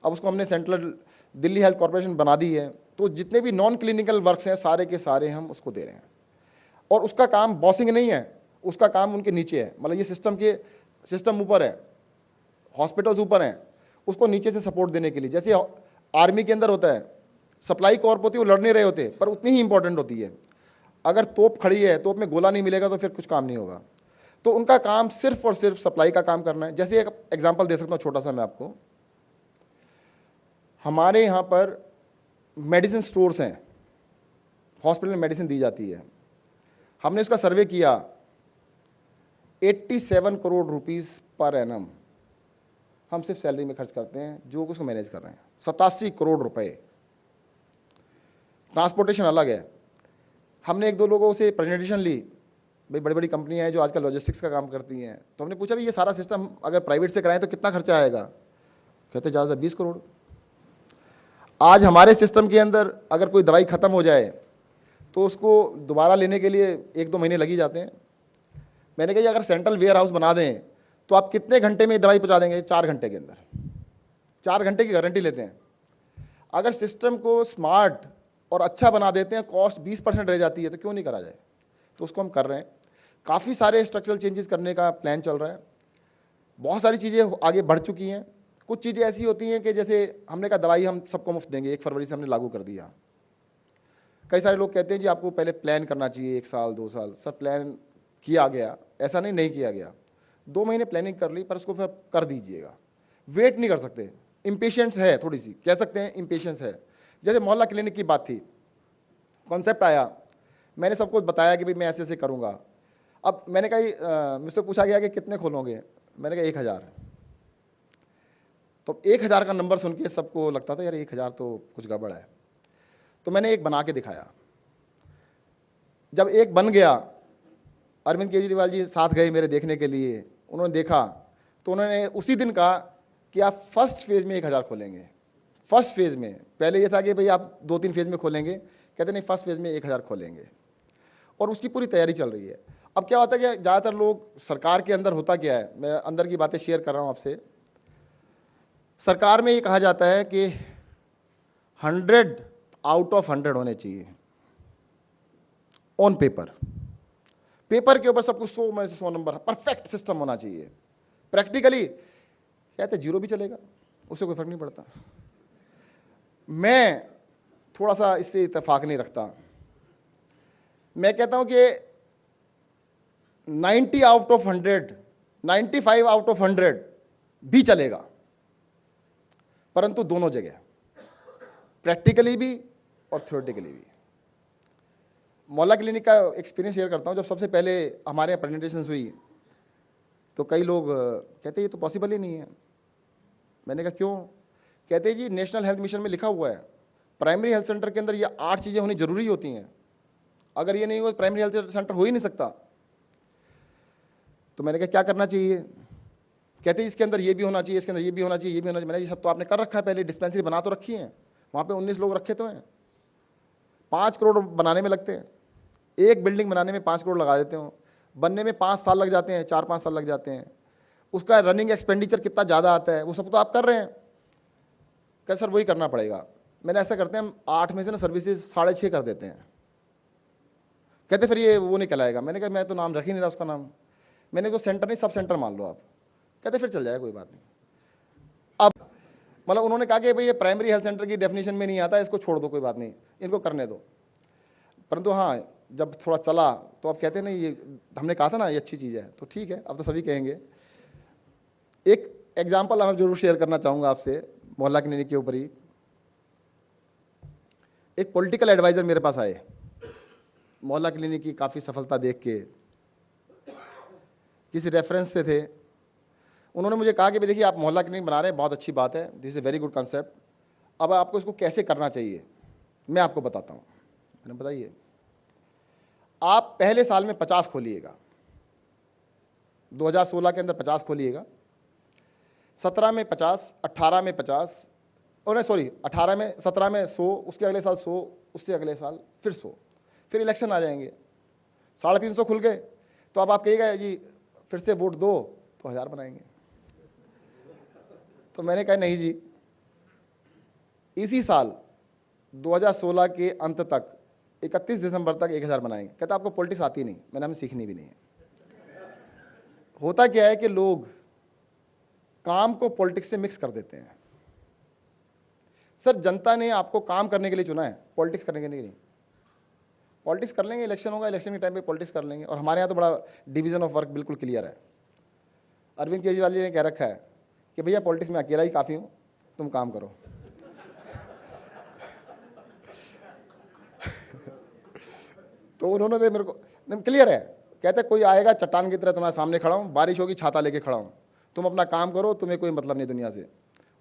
अब उसको हमने सेंट्रल दिल्ली हेल्थ कॉर्पोरेशन बना दी है, तो जितने भी नॉन क्लिनिकल वर्क्स हैं सारे के सारे हम उसको दे रहे हैं। और उसका काम बॉसिंग नहीं है, उसका काम उनके नीचे है। मतलब ये सिस्टम ऊपर है, हॉस्पिटल्स ऊपर हैं, उसको नीचे से सपोर्ट देने के लिए। जैसे आर्मी के अंदर होता है, सप्लाई कॉर्प होती है, वो लड़ नहीं रहे होते, पर उतनी ही इंपॉर्टेंट होती है। अगर तोप खड़ी है, तोप में गोला नहीं मिलेगा तो फिर कुछ काम नहीं होगा। तो उनका काम सिर्फ और सिर्फ सप्लाई का काम करना है। जैसे एक एग्जांपल दे सकता हूँ छोटा सा मैं आपको। हमारे यहाँ पर मेडिसिन स्टोर्स हैं, हॉस्पिटल में मेडिसिन दी जाती है। हमने उसका सर्वे किया, 87 करोड़ रुपीस पर एनम हम सिर्फ सैलरी में खर्च करते हैं जो उसको मैनेज कर रहे हैं। 87 करोड़ रुपए। ट्रांसपोर्टेशन अलग है। हमने 1-2 लोगों से प्रेजेंटेशन ली, भाई बड़ी बड़ी कंपनियां हैं जो आजकल लॉजिस्टिक्स का काम करती हैं, तो हमने पूछा भाई ये सारा सिस्टम अगर प्राइवेट से कराएं तो कितना खर्चा आएगा? कहते ज़्यादा 20 करोड़। आज हमारे सिस्टम के अंदर अगर कोई दवाई ख़त्म हो जाए तो उसको दोबारा लेने के लिए 1-2 महीने लग ही जाते हैं। मैंने कहा जी अगर सेंट्रल वेयर हाउस बना दें तो आप कितने घंटे में दवाई पहुंचा देंगे? 4 घंटे के अंदर। 4 घंटे की गारंटी लेते हैं। अगर सिस्टम को स्मार्ट और अच्छा बना देते हैं, कॉस्ट 20% रह जाती है, तो क्यों नहीं करा जाए? तो उसको हम कर रहे हैं। काफ़ी सारे स्ट्रक्चरल चेंजेस करने का प्लान चल रहा है। बहुत सारी चीज़ें आगे बढ़ चुकी हैं। कुछ चीज़ें ऐसी होती हैं कि जैसे हमने कहा दवाई हम सबको मुफ्त देंगे, 1 फरवरी से हमने लागू कर दिया। कई सारे लोग कहते हैं जी आपको पहले प्लान करना चाहिए 1 साल 2 साल। सर प्लान किया गया, ऐसा नहीं किया गया। 2 महीने प्लानिंग कर ली, पर उसको फिर कर दीजिएगा। वेट नहीं कर सकते। इम्पेशेंस है, थोड़ी सी कह सकते हैं इम्पेशेंस है। जैसे मोहल्ला क्लिनिक की बात थी, कॉन्सेप्ट आया, मैंने सबको बताया कि भाई मैं ऐसे ऐसे करूँगा। अब मैंने कहा मुझसे पूछा गया कि कितने खोलोगे? मैंने कहा 1000। तो 1000 का नंबर सुन के सबको लगता था यार 1000 तो कुछ गड़बड़ है। तो मैंने एक बना के दिखाया। जब एक बन गया, अरविंद केजरीवाल जी साथ गए मेरे देखने के लिए, उन्होंने देखा तो उन्होंने उसी दिन कहा कि आप फर्स्ट फेज़ में 1000 खोलेंगे। फर्स्ट फेज़ में, पहले ये था कि भाई आप 2-3 फेज़ में खोलेंगे, कहते नहीं फर्स्ट फेज़ में 1000 खोलेंगे। और उसकी पूरी तैयारी चल रही है। अब क्या होता है कि ज़्यादातर लोग, सरकार के अंदर होता क्या है, मैं अंदर की बातें शेयर कर रहा हूँ आपसे। सरकार में ये कहा जाता है कि 100 आउट ऑफ 100 होने चाहिए ऑन पेपर। पेपर के ऊपर सब कुछ 100 में से 100 नंबर, परफेक्ट सिस्टम होना चाहिए। प्रैक्टिकली कहते 0 भी चलेगा, उससे कोई फर्क नहीं पड़ता। मैं थोड़ा सा इससे इत्तेफाक नहीं रखता। मैं कहता हूं कि 90 आउट ऑफ 100, 95 आउट ऑफ 100 भी चलेगा, परंतु दोनों जगह, प्रैक्टिकली भी और थ्योरेटिकली भी। मोहल्ला क्लिनिक का एक्सपीरियंस शेयर करता हूँ। जब सबसे पहले हमारे यहाँ प्रेजेंटेशन हुई तो कई लोग कहते ये तो पॉसिबल ही नहीं है। मैंने कहा क्यों? कहते जी नेशनल हेल्थ मिशन में लिखा हुआ है प्राइमरी हेल्थ सेंटर के अंदर ये 8 चीज़ें होनी जरूरी होती हैं। अगर ये नहीं हो तो प्राइमरी हेल्थ सेंटर हो ही नहीं सकता। तो मैंने कहा क्या करना चाहिए? कहते इसके अंदर ये भी होना चाहिए, इसके अंदर ये भी होना चाहिए, ये भी होना चाहिए। मैंने ये सब तो आपने कर रखा है, पहले डिस्पेंसरी बना तो रखी है, वहाँ पे 19 लोग रखे तो हैं। 5 करोड़ बनाने में लगते हैं, एक बिल्डिंग बनाने में 5 करोड़ लगा देते हो, बनने में 5 साल लग जाते हैं, 4-5 साल लग जाते हैं। उसका रनिंग एक्सपेंडिचर कितना ज़्यादा आता है, वो सब तो आप कर रहे हैं। क्या सर वही करना पड़ेगा? मैंने ऐसा करते हैं, हम 8 में से ना सर्विसेज 6.5 कर देते हैं। कहते फिर ये वो नहीं कहलाएगा। मैंने कहा मैं तो नाम रख ही नहीं रहा उसका नाम। मैंने को सेंटर नहीं, सब सेंटर मान लो आप। कहते फिर चल जाएगा, कोई बात नहीं। अब मतलब उन्होंने कहा कि भाई ये प्राइमरी हेल्थ सेंटर की डेफिनेशन में नहीं आता, इसको छोड़ दो, कोई बात नहीं, इनको करने दो। परंतु हाँ, जब थोड़ा चला तो अब कहते हैं नहीं, ये हमने कहा था ना ये अच्छी चीज़ है, तो ठीक है, अब तो सभी कहेंगे। एक एग्जाम्पल मैं जरूर शेयर करना चाहूँगा आपसे मोहल्ला क्लिनिक के ऊपर ही। एक पॉलिटिकल एडवाइज़र मेरे पास आए, मोहल्ला क्लिनिक की काफ़ी सफलता देख के, किसी रेफरेंस से थे। उन्होंने मुझे कहा कि भाई देखिए आप मोहल्ला क्लिनिक बना रहे हैं, बहुत अच्छी बात है, this is a very good concept. अब आपको इसको कैसे करना चाहिए मैं आपको बताता हूँ। मैंने बताइए, आप पहले साल में 50 खोलिएगा, 2016 के अंदर 50 खोलिएगा, 17 में 50, 18 में 50, और सॉरी 18 में 17 में 100, उसके अगले साल 100, उससे अगले साल फिर 100, फिर इलेक्शन आ जाएंगे, 350 खुल गए। तो अब आप कहिएगा जी फिर से वोट दो तो 1000 बनाएंगे। तो मैंने कहा नहीं जी, इसी साल 2016 के अंत तक 31 दिसंबर तक 1000 बनाएंगे। कहता आपको पॉलिटिक्स आती नहीं। मैंने हमें सीखनी भी नहीं है। होता क्या है कि लोग काम को पॉलिटिक्स से मिक्स कर देते हैं। सर जनता ने आपको काम करने के लिए चुना है, पॉलिटिक्स करने के लिए नहीं। पॉलिटिक्स कर लेंगे, इलेक्शन होगा, इलेक्शन के टाइम पे पॉलिटिक्स कर लेंगे। और हमारे यहाँ तो बड़ा डिवीजन ऑफ वर्क बिल्कुल क्लियर है। अरविंद केजरीवाल जी ने कह रखा है कि भैया पॉलिटिक्स में अकेला ही काफ़ी हूँ, तुम काम करो। तो उन्होंने तो मेरे को क्लियर है, कहते कोई आएगा चट्टान की तरह तुम्हारे सामने खड़ा हूँ, बारिश होगी छाता लेके खड़ा हूँ, तुम अपना काम करो, तुम्हें कोई मतलब नहीं दुनिया से।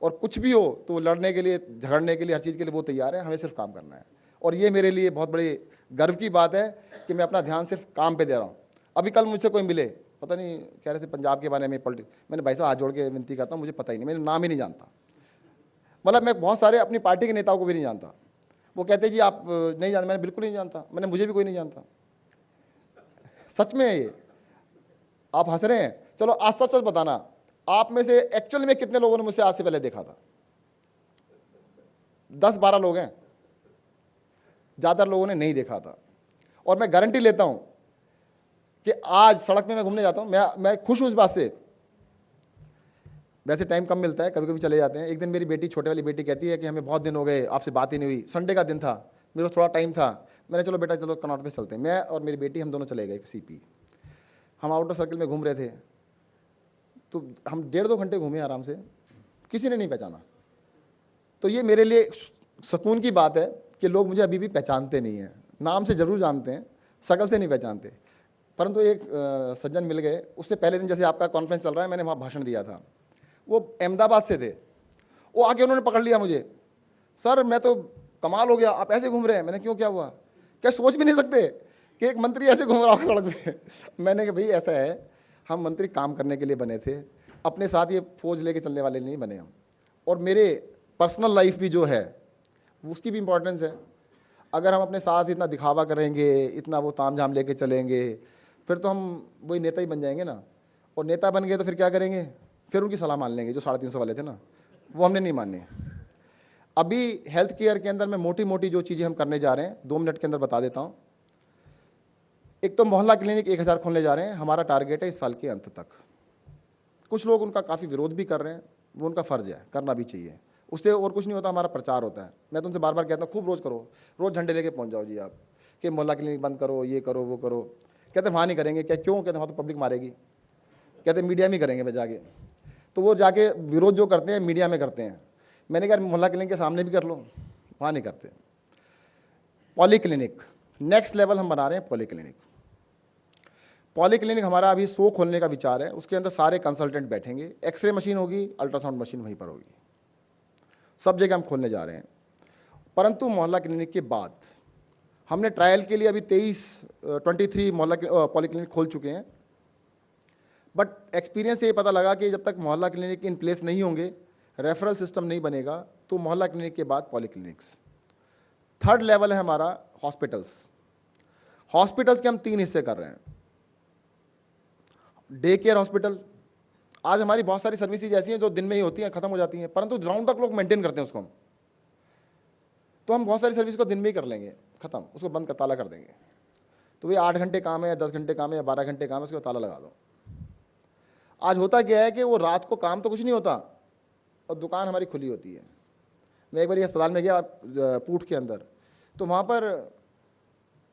और कुछ भी हो तो लड़ने के लिए, झगड़ने के लिए, हर चीज़ के लिए वो तैयार है, हमें सिर्फ काम करना है। और ये मेरे लिए बहुत बड़ी गर्व की बात है कि मैं अपना ध्यान सिर्फ काम पे दे रहा हूँ। अभी कल मुझसे कोई मिले, पता नहीं कह रहे थे पंजाब के बारे में पॉलिटिक्स, मैंने भाई साहब हाथ जोड़ के विनती करता हूँ, मुझे पता ही नहीं, मैंने नाम ही नहीं जानता। मतलब मैं बहुत सारे अपनी पार्टी के नेताओं को भी नहीं जानता। वो कहते जी आप नहीं जानते, मैंने बिल्कुल नहीं जानता, मैंने मुझे भी कोई नहीं जानता, सच में है ये। आप हंस रहे हैं, चलो आज सच सच बताना, आप में से एक्चुअल में कितने लोगों ने मुझसे आज से पहले देखा था? 10-12 लोग हैं, ज़्यादातर लोगों ने नहीं देखा था। और मैं गारंटी लेता हूं कि आज सड़क में मैं घूमने जाता हूं, मैं खुश हूं इस बात से। वैसे टाइम कम मिलता है, कभी कभी चले जाते हैं। एक दिन मेरी बेटी, छोटे वाली बेटी कहती है कि हमें बहुत दिन हो गए आपसे बात ही नहीं हुई। संडे का दिन था, मेरे पास थोड़ा टाइम था, मैंने चलो बेटा चलो कनॉट पे चलते हैं। मैं और मेरी बेटी हम दोनों चले गए सीपी। हम आउटर सर्कल में घूम रहे थे, तो हम 1.5-2 घंटे घूमे आराम से, किसी ने नहीं पहचाना। तो ये मेरे लिए सुकून की बात है कि लोग मुझे अभी भी पहचानते नहीं हैं, नाम से ज़रूर जानते हैं, शकल से नहीं पहचानते। परंतु एक सज्जन मिल गए, उससे पहले दिन जैसे आपका कॉन्फ्रेंस चल रहा है, मैंने वहाँ भाषण दिया था, वो अहमदाबाद से थे। वो आके उन्होंने पकड़ लिया मुझे, सर मैं तो कमाल हो गया, आप ऐसे घूम रहे हैं। मैंने क्यों, क्या हुआ? क्या सोच भी नहीं सकते कि एक मंत्री ऐसे घूम रहा हो सड़क पे? मैंने कहा भाई ऐसा है, हम मंत्री काम करने के लिए बने थे, अपने साथ ये फौज लेके चलने वाले नहीं बने हम। और मेरे पर्सनल लाइफ भी जो है उसकी भी इम्पोर्टेंस है। अगर हम अपने साथ इतना दिखावा करेंगे, इतना वो ताम झाम लेके चलेंगे, फिर तो हम वही नेता ही बन जाएंगे ना। और नेता बन गए तो फिर क्या करेंगे? फिर उनकी सलाह मान लेंगे, जो 350 वाले थे ना, वो हमने नहीं मानने। अभी हेल्थ केयर के अंदर में मोटी मोटी जो चीज़ें हम करने जा रहे हैं, 2 मिनट के अंदर बता देता हूँ। एक तो मोहल्ला क्लिनिक 1000 खोलने जा रहे हैं, हमारा टारगेट है इस साल के अंत तक। कुछ लोग उनका काफ़ी विरोध भी कर रहे हैं, वो उनका फ़र्ज़ है, करना भी चाहिए। उससे और कुछ नहीं होता, हमारा प्रचार होता है। मैं तुमसे बार बार कहता हूँ खूब रोज़ करो, रोज़ झंडे लेके पहुँच जाओ जी आप, कि मोहल्ला क्लिनिक बंद करो, ये करो वो करो। कहते वहाँ नहीं करेंगे। क्या क्यों? कहते वहाँ तो पब्लिक मारेगी। कहते मीडिया में करेंगे भाई जाके। तो वो जाके विरोध जो करते हैं मीडिया में करते हैं। मैंने कहा मोहल्ला क्लिनिक के सामने भी कर लो, वहाँ नहीं करते। पॉली क्लिनिक नेक्स्ट लेवल हम बना रहे हैं। पॉली क्लिनिक हमारा अभी 100 खोलने का विचार है। उसके अंदर सारे कंसल्टेंट बैठेंगे, एक्सरे मशीन होगी, अल्ट्रासाउंड मशीन वहीं पर होगी, सब जगह हम खोलने जा रहे हैं। परंतु मोहल्ला क्लिनिक के बाद हमने ट्रायल के लिए अभी 23 मोहल्ला पॉली क्लिनिक खोल चुके हैं। बट एक्सपीरियंस से ये पता लगा कि जब तक मोहल्ला क्लिनिक इन प्लेस नहीं होंगे, रेफरल सिस्टम नहीं बनेगा, तो मोहल्ला क्लिनिक के बाद पॉली क्लिनिक्स। थर्ड लेवल है हमारा हॉस्पिटल्स। हॉस्पिटल्स के हम 3 हिस्से कर रहे हैं। डे केयर हॉस्पिटल, आज हमारी बहुत सारी सर्विसेज ऐसी हैं जो दिन में ही होती हैं, खत्म हो जाती हैं, परंतु राउंड तक लोग मेंटेन करते हैं उसको। हम तो हम बहुत सारी सर्विस को दिन में ही कर लेंगे, खत्म, उसको बंद कर ताला कर देंगे। तो ये 8 घंटे काम है या 10 घंटे काम है या 12 घंटे काम है, उसको ताला लगा दो। आज होता क्या है कि वो रात को काम तो कुछ नहीं होता और दुकान हमारी खुली होती है। मैं एक बार अस्पताल में गया पूट के अंदर, तो वहाँ पर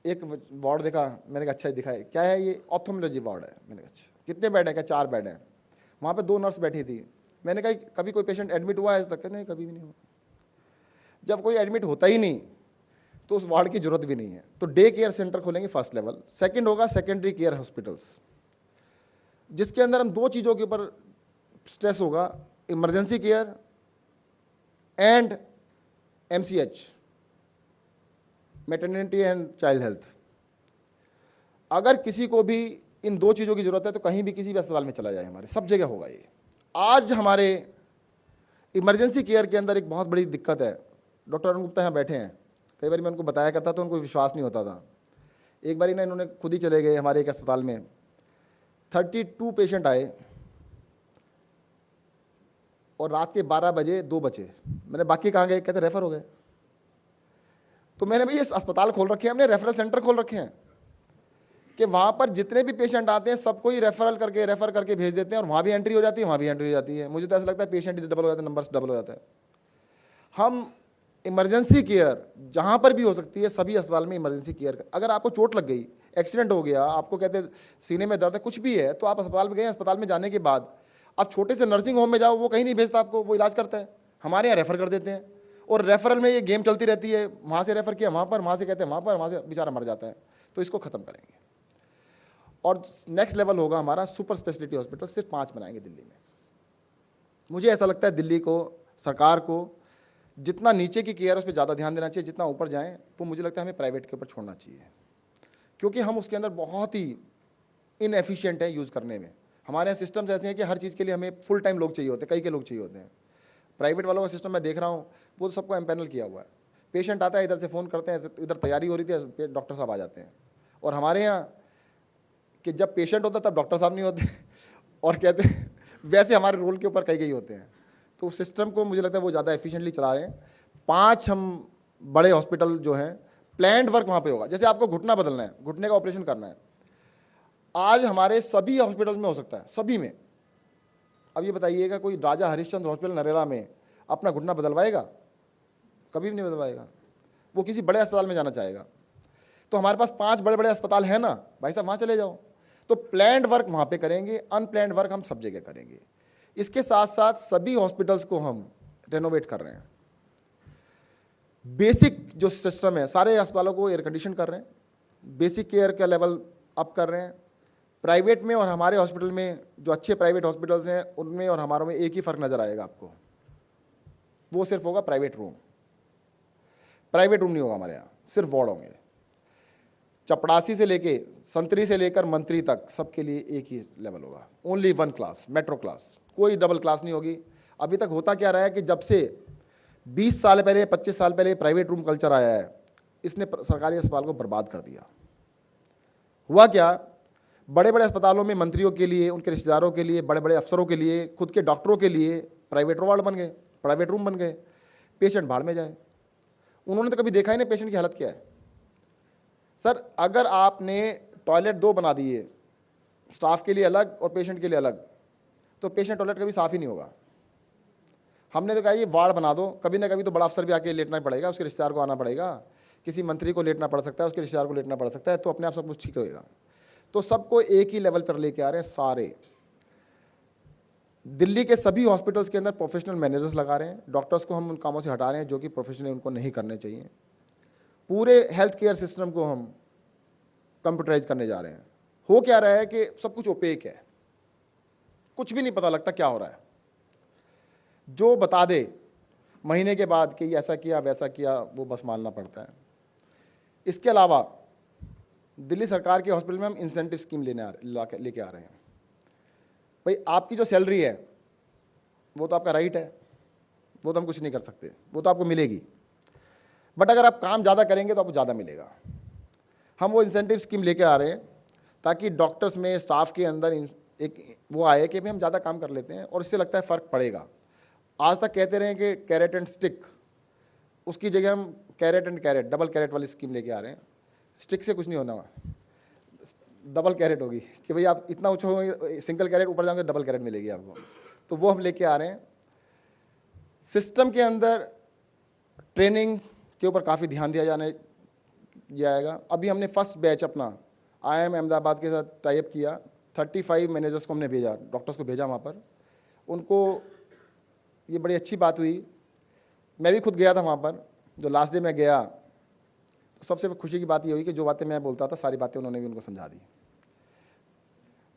एक वार्ड देखा। मैंने कहा अच्छा ही दिखा है, क्या है ये? ऑप्थोमोलॉजी वार्ड है। मैंने कहा अच्छा, कितने बेड हैं? क्या 4 बेड हैं। वहाँ पे 2 नर्स बैठी थी। मैंने कहा कभी कोई पेशेंट एडमिट हुआ है आज तक? नहीं, कभी भी नहीं हुआ। जब कोई एडमिट होता ही नहीं तो उस वार्ड की जरूरत भी नहीं है। तो डे केयर सेंटर खोलेंगे फर्स्ट लेवल। सेकंड होगा सेकेंडरी केयर हॉस्पिटल्स, जिसके अंदर हम 2 चीज़ों के ऊपर स्ट्रेस होगा, emergency care and MCH, maternity and child health. अगर किसी को भी इन 2 चीज़ों की जरूरत है तो कहीं भी किसी भी अस्पताल में चला जाए, हमारे सब जगह होगा ये। आज हमारे इमरजेंसी केयर के अंदर एक बहुत बड़ी दिक्कत है। डॉक्टर अरुण गुप्ता यहाँ बैठे हैं, कई बार मैं उनको बताया करता तो उनको विश्वास नहीं होता था। एक बार ना इन्होंने खुद ही चले गए हमारे एक अस्पताल में, 32 पेशेंट आए और रात के 12 बजे 2 बचे। मैंने बाकी कहाँ गए? कहते रेफर हो गए। तो मैंने भाई ये अस्पताल खोल रखे हैं हमने, रेफरल सेंटर खोल रखे हैं कि वहाँ पर जितने भी पेशेंट आते हैं सबको ही रेफर करके भेज देते हैं और वहाँ भी एंट्री हो जाती है, वहाँ भी एंट्री हो जाती है। मुझे तो ऐसा लगता है पेशेंट डबल हो जाता है, नंबर्स डबल हो जाता है। हम इमरजेंसी केयर जहाँ पर भी हो सकती है सभी अस्पताल में इमरजेंसी केयर। अगर आपको चोट लग गई, एक्सीडेंट हो गया, आपको कहते सीने में दर्द है, कुछ भी है, तो आप अस्पताल में गए, अस्पताल में जाने के बाद आप छोटे से नर्सिंग होम में जाओ, वो कहीं नहीं भेजता आपको, वो इलाज करता है। हमारे यहाँ रेफर कर देते हैं और रेफरल में ये गेम चलती रहती है, वहाँ से रेफर किया वहाँ पर, वहाँ से कहते हैं वहाँ पर, वहाँ से बेचारा मर जाता है। तो इसको ख़त्म करेंगे। और नेक्स्ट लेवल होगा हमारा सुपर स्पेशलिटी हॉस्पिटल, सिर्फ 5 बनाएंगे दिल्ली में। मुझे ऐसा लगता है दिल्ली को, सरकार को जितना नीचे की केयर उस पर ज़्यादा ध्यान देना चाहिए, जितना ऊपर जाएँ वो मुझे लगता है हमें प्राइवेट के ऊपर छोड़ना चाहिए, क्योंकि हम उसके अंदर बहुत ही इनएफिशिएंट है यूज़ करने में। हमारे यहाँ सिस्टम्स ऐसे हैं कि हर चीज़ के लिए हमें फुल टाइम लोग चाहिए होते हैं, कई के लोग चाहिए होते हैं। प्राइवेट वालों का सिस्टम मैं देख रहा हूँ, वो सबको एम्पैनल किया हुआ है। पेशेंट आता है, इधर से फ़ोन करते हैं, इधर तैयारी हो रही थी, डॉक्टर साहब आ जाते हैं। और हमारे यहाँ कि जब पेशेंट होता तब डॉक्टर साहब नहीं होते और कहते हैं वैसे हमारे रोल के ऊपर कई होते हैं। तो उस सिस्टम को मुझे लगता है वो ज़्यादा एफिशिएंटली चला रहे हैं। 5 हम बड़े हॉस्पिटल जो हैं, प्लान्ड वर्क वहाँ पे होगा। जैसे आपको घुटना बदलना है, घुटने का ऑपरेशन करना है, आज हमारे सभी हॉस्पिटल्स में हो सकता है, सभी में। अब ये बताइएगा कोई राजा हरिश्चंद्र हॉस्पिटल नरेला में अपना घुटना बदलवाएगा? कभी भी नहीं बदलवाएगा। वो किसी बड़े अस्पताल में जाना चाहेगा। तो हमारे पास 5 बड़े बड़े अस्पताल हैं ना भाई साहब, वहाँ चले जाओ। तो प्लान्ड वर्क वहाँ पे करेंगे, अनप्लान्ड वर्क हम सब जगह करेंगे। इसके साथ साथ सभी हॉस्पिटल्स को हम रेनोवेट कर रहे हैं। बेसिक जो सिस्टम है, सारे अस्पतालों को एयर कंडीशन कर रहे हैं, बेसिक केयर का लेवल अप कर रहे हैं। प्राइवेट में और हमारे हॉस्पिटल में, जो अच्छे प्राइवेट हॉस्पिटल्स हैं उनमें और हमारों में एक ही फ़र्क नज़र आएगा आपको, वो सिर्फ होगा प्राइवेट रूम। प्राइवेट रूम नहीं होगा हमारे यहाँ, सिर्फ वार्ड होंगे। चपड़ासी से लेके संतरी से लेकर मंत्री तक सबके लिए एक ही लेवल होगा। ओनली 1 क्लास, मेट्रो क्लास, कोई डबल क्लास नहीं होगी। अभी तक होता क्या रहा है कि जब से 20 साल पहले, 25 साल पहले प्राइवेट रूम कल्चर आया है, इसने सरकारी अस्पताल को बर्बाद कर दिया। हुआ क्या, बड़े बड़े अस्पतालों में मंत्रियों के लिए, उनके रिश्तेदारों के लिए, बड़े बड़े अफसरों के लिए, खुद के डॉक्टरों के लिए प्राइवेट वार्ड बन गए, प्राइवेट रूम बन गए। पेशेंट भाड़ में जाए। उन्होंने तो कभी देखा ही नहीं पेशेंट की हालत क्या है। सर, अगर आपने टॉयलेट 2 बना दिए, स्टाफ के लिए अलग और पेशेंट के लिए अलग, तो पेशेंट टॉयलेट कभी साफ़ ही नहीं होगा। हमने तो कहा ये वार्ड बना दो, कभी ना कभी तो बड़ा अफसर भी आके लेटना पड़ेगा, उसके रिश्तेदार को आना पड़ेगा, किसी मंत्री को लेटना पड़ सकता है, उसके रिश्तेदार को लेटना पड़ सकता है, तो अपने आप सब कुछ ठीक रहेगा। तो सबको एक ही लेवल पर लेके आ रहे हैं सारे। दिल्ली के सभी हॉस्पिटल्स के अंदर प्रोफेशनल मैनेजर्स लगा रहे हैं। डॉक्टर्स को हम उन कामों से हटा रहे हैं जो कि प्रोफेशनली उनको नहीं करने चाहिए। पूरे हेल्थ केयर सिस्टम को हम कंप्यूटराइज करने जा रहे हैं। हो क्या रहा है कि सब कुछ ओपेक है, कुछ भी नहीं पता लगता क्या हो रहा है। जो बता दे महीने के बाद कि ऐसा किया वैसा किया, वो बस मानना पड़ता है। इसके अलावा दिल्ली सरकार के हॉस्पिटल में हम इंसेंटिव स्कीम लेके आ रहे हैं। भाई, आपकी जो सैलरी है वो तो आपका राइट है, वो तो हम कुछ नहीं कर सकते, वो तो आपको मिलेगी। बट अगर आप काम ज़्यादा करेंगे तो आपको ज़्यादा मिलेगा। हम वो इंसेंटिव स्कीम लेके आ रहे हैं ताकि डॉक्टर्स में, स्टाफ के अंदर एक वो आए कि भाई हम ज़्यादा काम कर लेते हैं और इससे लगता है फ़र्क पड़ेगा। आज तक कहते रहे कि कैरेट एंड स्टिक, उसकी जगह हम carrot and carrot, double carrot वाली स्कीम लेके आ रहे हैं। स्टिक से कुछ नहीं होना, डबल कैरेट होगी कि भाई आप इतना ऊँचे होंगे, सिंगल कैरेट ऊपर जाओगे डबल कैरेट मिलेगी आपको। तो वो हम लेके आ रहे हैं। सिस्टम के अंदर ट्रेनिंग के ऊपर काफ़ी ध्यान दिया जाएगा। अभी हमने फर्स्ट बैच अपना IIM अहमदाबाद के साथ टाइप किया। 35 मैनेजर्स को हमने भेजा, डॉक्टर्स को भेजा वहाँ पर। उनको ये बड़ी अच्छी बात हुई। मैं भी खुद गया था वहाँ पर। जो लास्ट डे मैं गया तो सबसे खुशी की बात ये हुई कि जो बातें मैं बोलता था सारी बातें उन्होंने भी उनको समझा दी।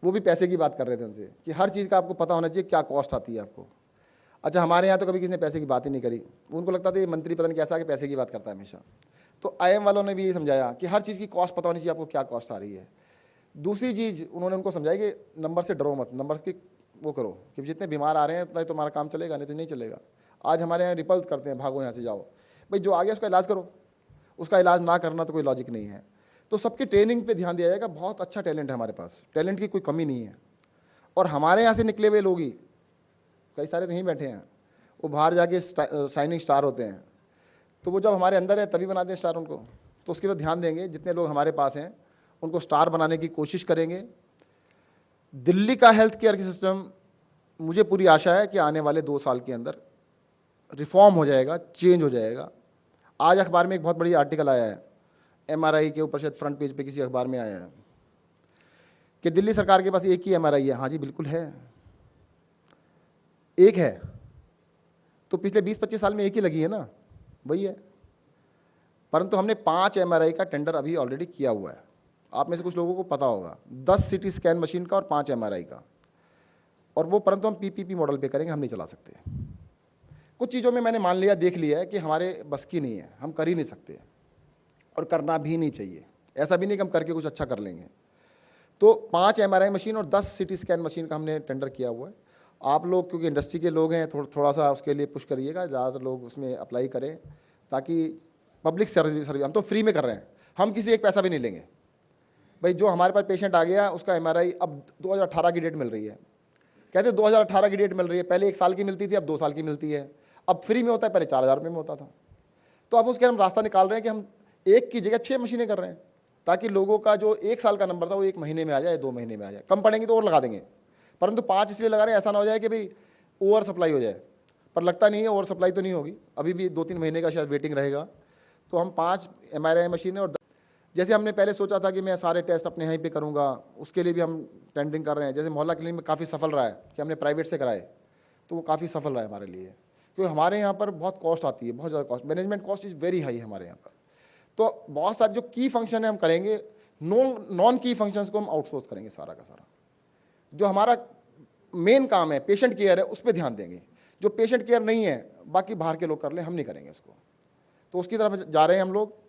वो भी पैसे की बात कर रहे थे उनसे कि हर चीज़ का आपको पता होना चाहिए क्या कॉस्ट आती है आपको। अच्छा, हमारे यहाँ तो कभी किसी ने पैसे की बात ही नहीं करी। उनको लगता था ये मंत्री पता नहीं कैसा कि पैसे की बात करता है हमेशा। तो IIM वालों ने भी ये समझाया कि हर चीज़ की कॉस्ट पता होनी चाहिए आपको, क्या कॉस्ट आ रही है। दूसरी चीज़ उन्होंने उनको समझाया कि नंबर से डरो मत, नंबर्स की वो करो कि जितने बीमार आ रहे हैं उतना ही तुम्हारा काम चलेगा, नहीं तो नहीं चलेगा। आज हमारे यहाँ रिपल्स करते हैं, भागो यहाँ से जाओ। भाई, जो आ गया उसका इलाज करो, उसका इलाज ना करना तो कोई लॉजिक नहीं है। तो सबकी ट्रेनिंग पे ध्यान दिया जाएगा। बहुत अच्छा टैलेंट है हमारे पास, टैलेंट की कोई कमी नहीं है। और हमारे यहाँ से निकले हुए लोग ही कई सारे तो यहीं बैठे हैं, वो बाहर जाके शाइनिंग स्टार होते हैं। तो वो जब हमारे अंदर है तभी बनाते हैं स्टार उनको। तो उसके बाद ध्यान देंगे, जितने लोग हमारे पास हैं उनको स्टार बनाने की कोशिश करेंगे। दिल्ली का हेल्थ केयर की सिस्टम, मुझे पूरी आशा है कि आने वाले 2 साल के अंदर रिफॉर्म हो जाएगा, चेंज हो जाएगा। आज अखबार में एक बहुत बड़ी आर्टिकल आया है, MRI के ऊपर, शायद फ्रंट पेज पे किसी अखबार में आया है कि दिल्ली सरकार के पास एक ही MRI है। हाँ जी, बिल्कुल है, एक है। तो पिछले 20-25 साल में एक ही लगी है ना, वही है। परंतु हमने 5 MRI का टेंडर अभी ऑलरेडी किया हुआ है। आप में से कुछ लोगों को पता होगा, 10 CT स्कैन मशीन का और 5 MRI का। और वो परंतु हम PPP मॉडल पे करेंगे, हम नहीं चला सकते। कुछ चीज़ों में मैंने मान लिया, देख लिया है कि हमारे बस की नहीं है, हम कर ही नहीं सकते और करना भी नहीं चाहिए। ऐसा भी नहीं कि हम करके कुछ अच्छा कर लेंगे। तो 5 MRI मशीन और 10 CT स्कैन मशीन का हमने टेंडर किया हुआ है। आप लोग क्योंकि इंडस्ट्री के लोग हैं, थोड़ा सा उसके लिए पुश करिएगा, ज़्यादातर लोग उसमें अप्लाई करें ताकि पब्लिक सर्विस हम तो फ्री में कर रहे हैं, हम किसी एक पैसा भी नहीं लेंगे। भाई जो हमारे पास पेशेंट आ गया उसका MRI अब 2018 की डेट मिल रही है, कहते 2018 की डेट मिल रही है, पहले 1 साल की मिलती थी, अब 2 साल की मिलती है, अब फ्री में होता है, पहले 4,000 रुपये में होता था। तो अब उसके हम रास्ता निकाल रहे हैं कि हम एक की जगह 6 मशीनें कर रहे हैं, ताकि लोगों का जो 1 साल का नंबर था वो 1 महीने में आ जाए, 2 महीने में आ जाए। कम पड़ेंगे तो और लगा देंगे, परंतु 5 इसलिए लगा रहे हैं ऐसा ना हो जाए कि भाई ओवर सप्लाई हो जाए, पर लगता नहीं है ओवर सप्लाई तो नहीं होगी, अभी भी 2-3 महीने का शायद वेटिंग रहेगा। तो हम 5 MRI मशीनें और जैसे हमने पहले सोचा था कि मैं सारे टेस्ट अपने यहीं पे करूंगा, उसके लिए भी हम टेंडरिंग कर रहे हैं। जैसे मोहल्ला क्लिनिक में काफ़ी सफल रहा है कि हमने प्राइवेट से कराए, तो वो काफ़ी सफल रहा है हमारे लिए, क्योंकि हमारे यहाँ पर बहुत कॉस्ट आती है, बहुत ज़्यादा cost, management cost is very high हमारे यहाँ पर। तो बहुत सारे जो की फंक्शन है हम करेंगे, नॉन की फंक्शंस को हम आउटसोर्स करेंगे सारा का सारा। जो हमारा मेन काम है पेशेंट केयर है, उस पर ध्यान देंगे। जो पेशेंट केयर नहीं है बाकी बाहर के लोग कर लें, हम नहीं करेंगे उसको। तो उसकी तरफ जा रहे हैं हम लोग।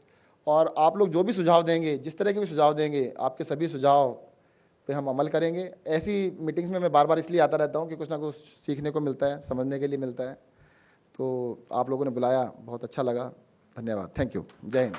और आप लोग जो भी सुझाव देंगे, जिस तरह के भी सुझाव देंगे, आपके सभी सुझाव पे हम अमल करेंगे। ऐसी मीटिंग्स में मैं बार बार इसलिए आता रहता हूँ कि कुछ ना कुछ सीखने को मिलता है, समझने के लिए मिलता है। तो आप लोगों ने बुलाया, बहुत अच्छा लगा, धन्यवाद, थैंक यू, जय हिंद।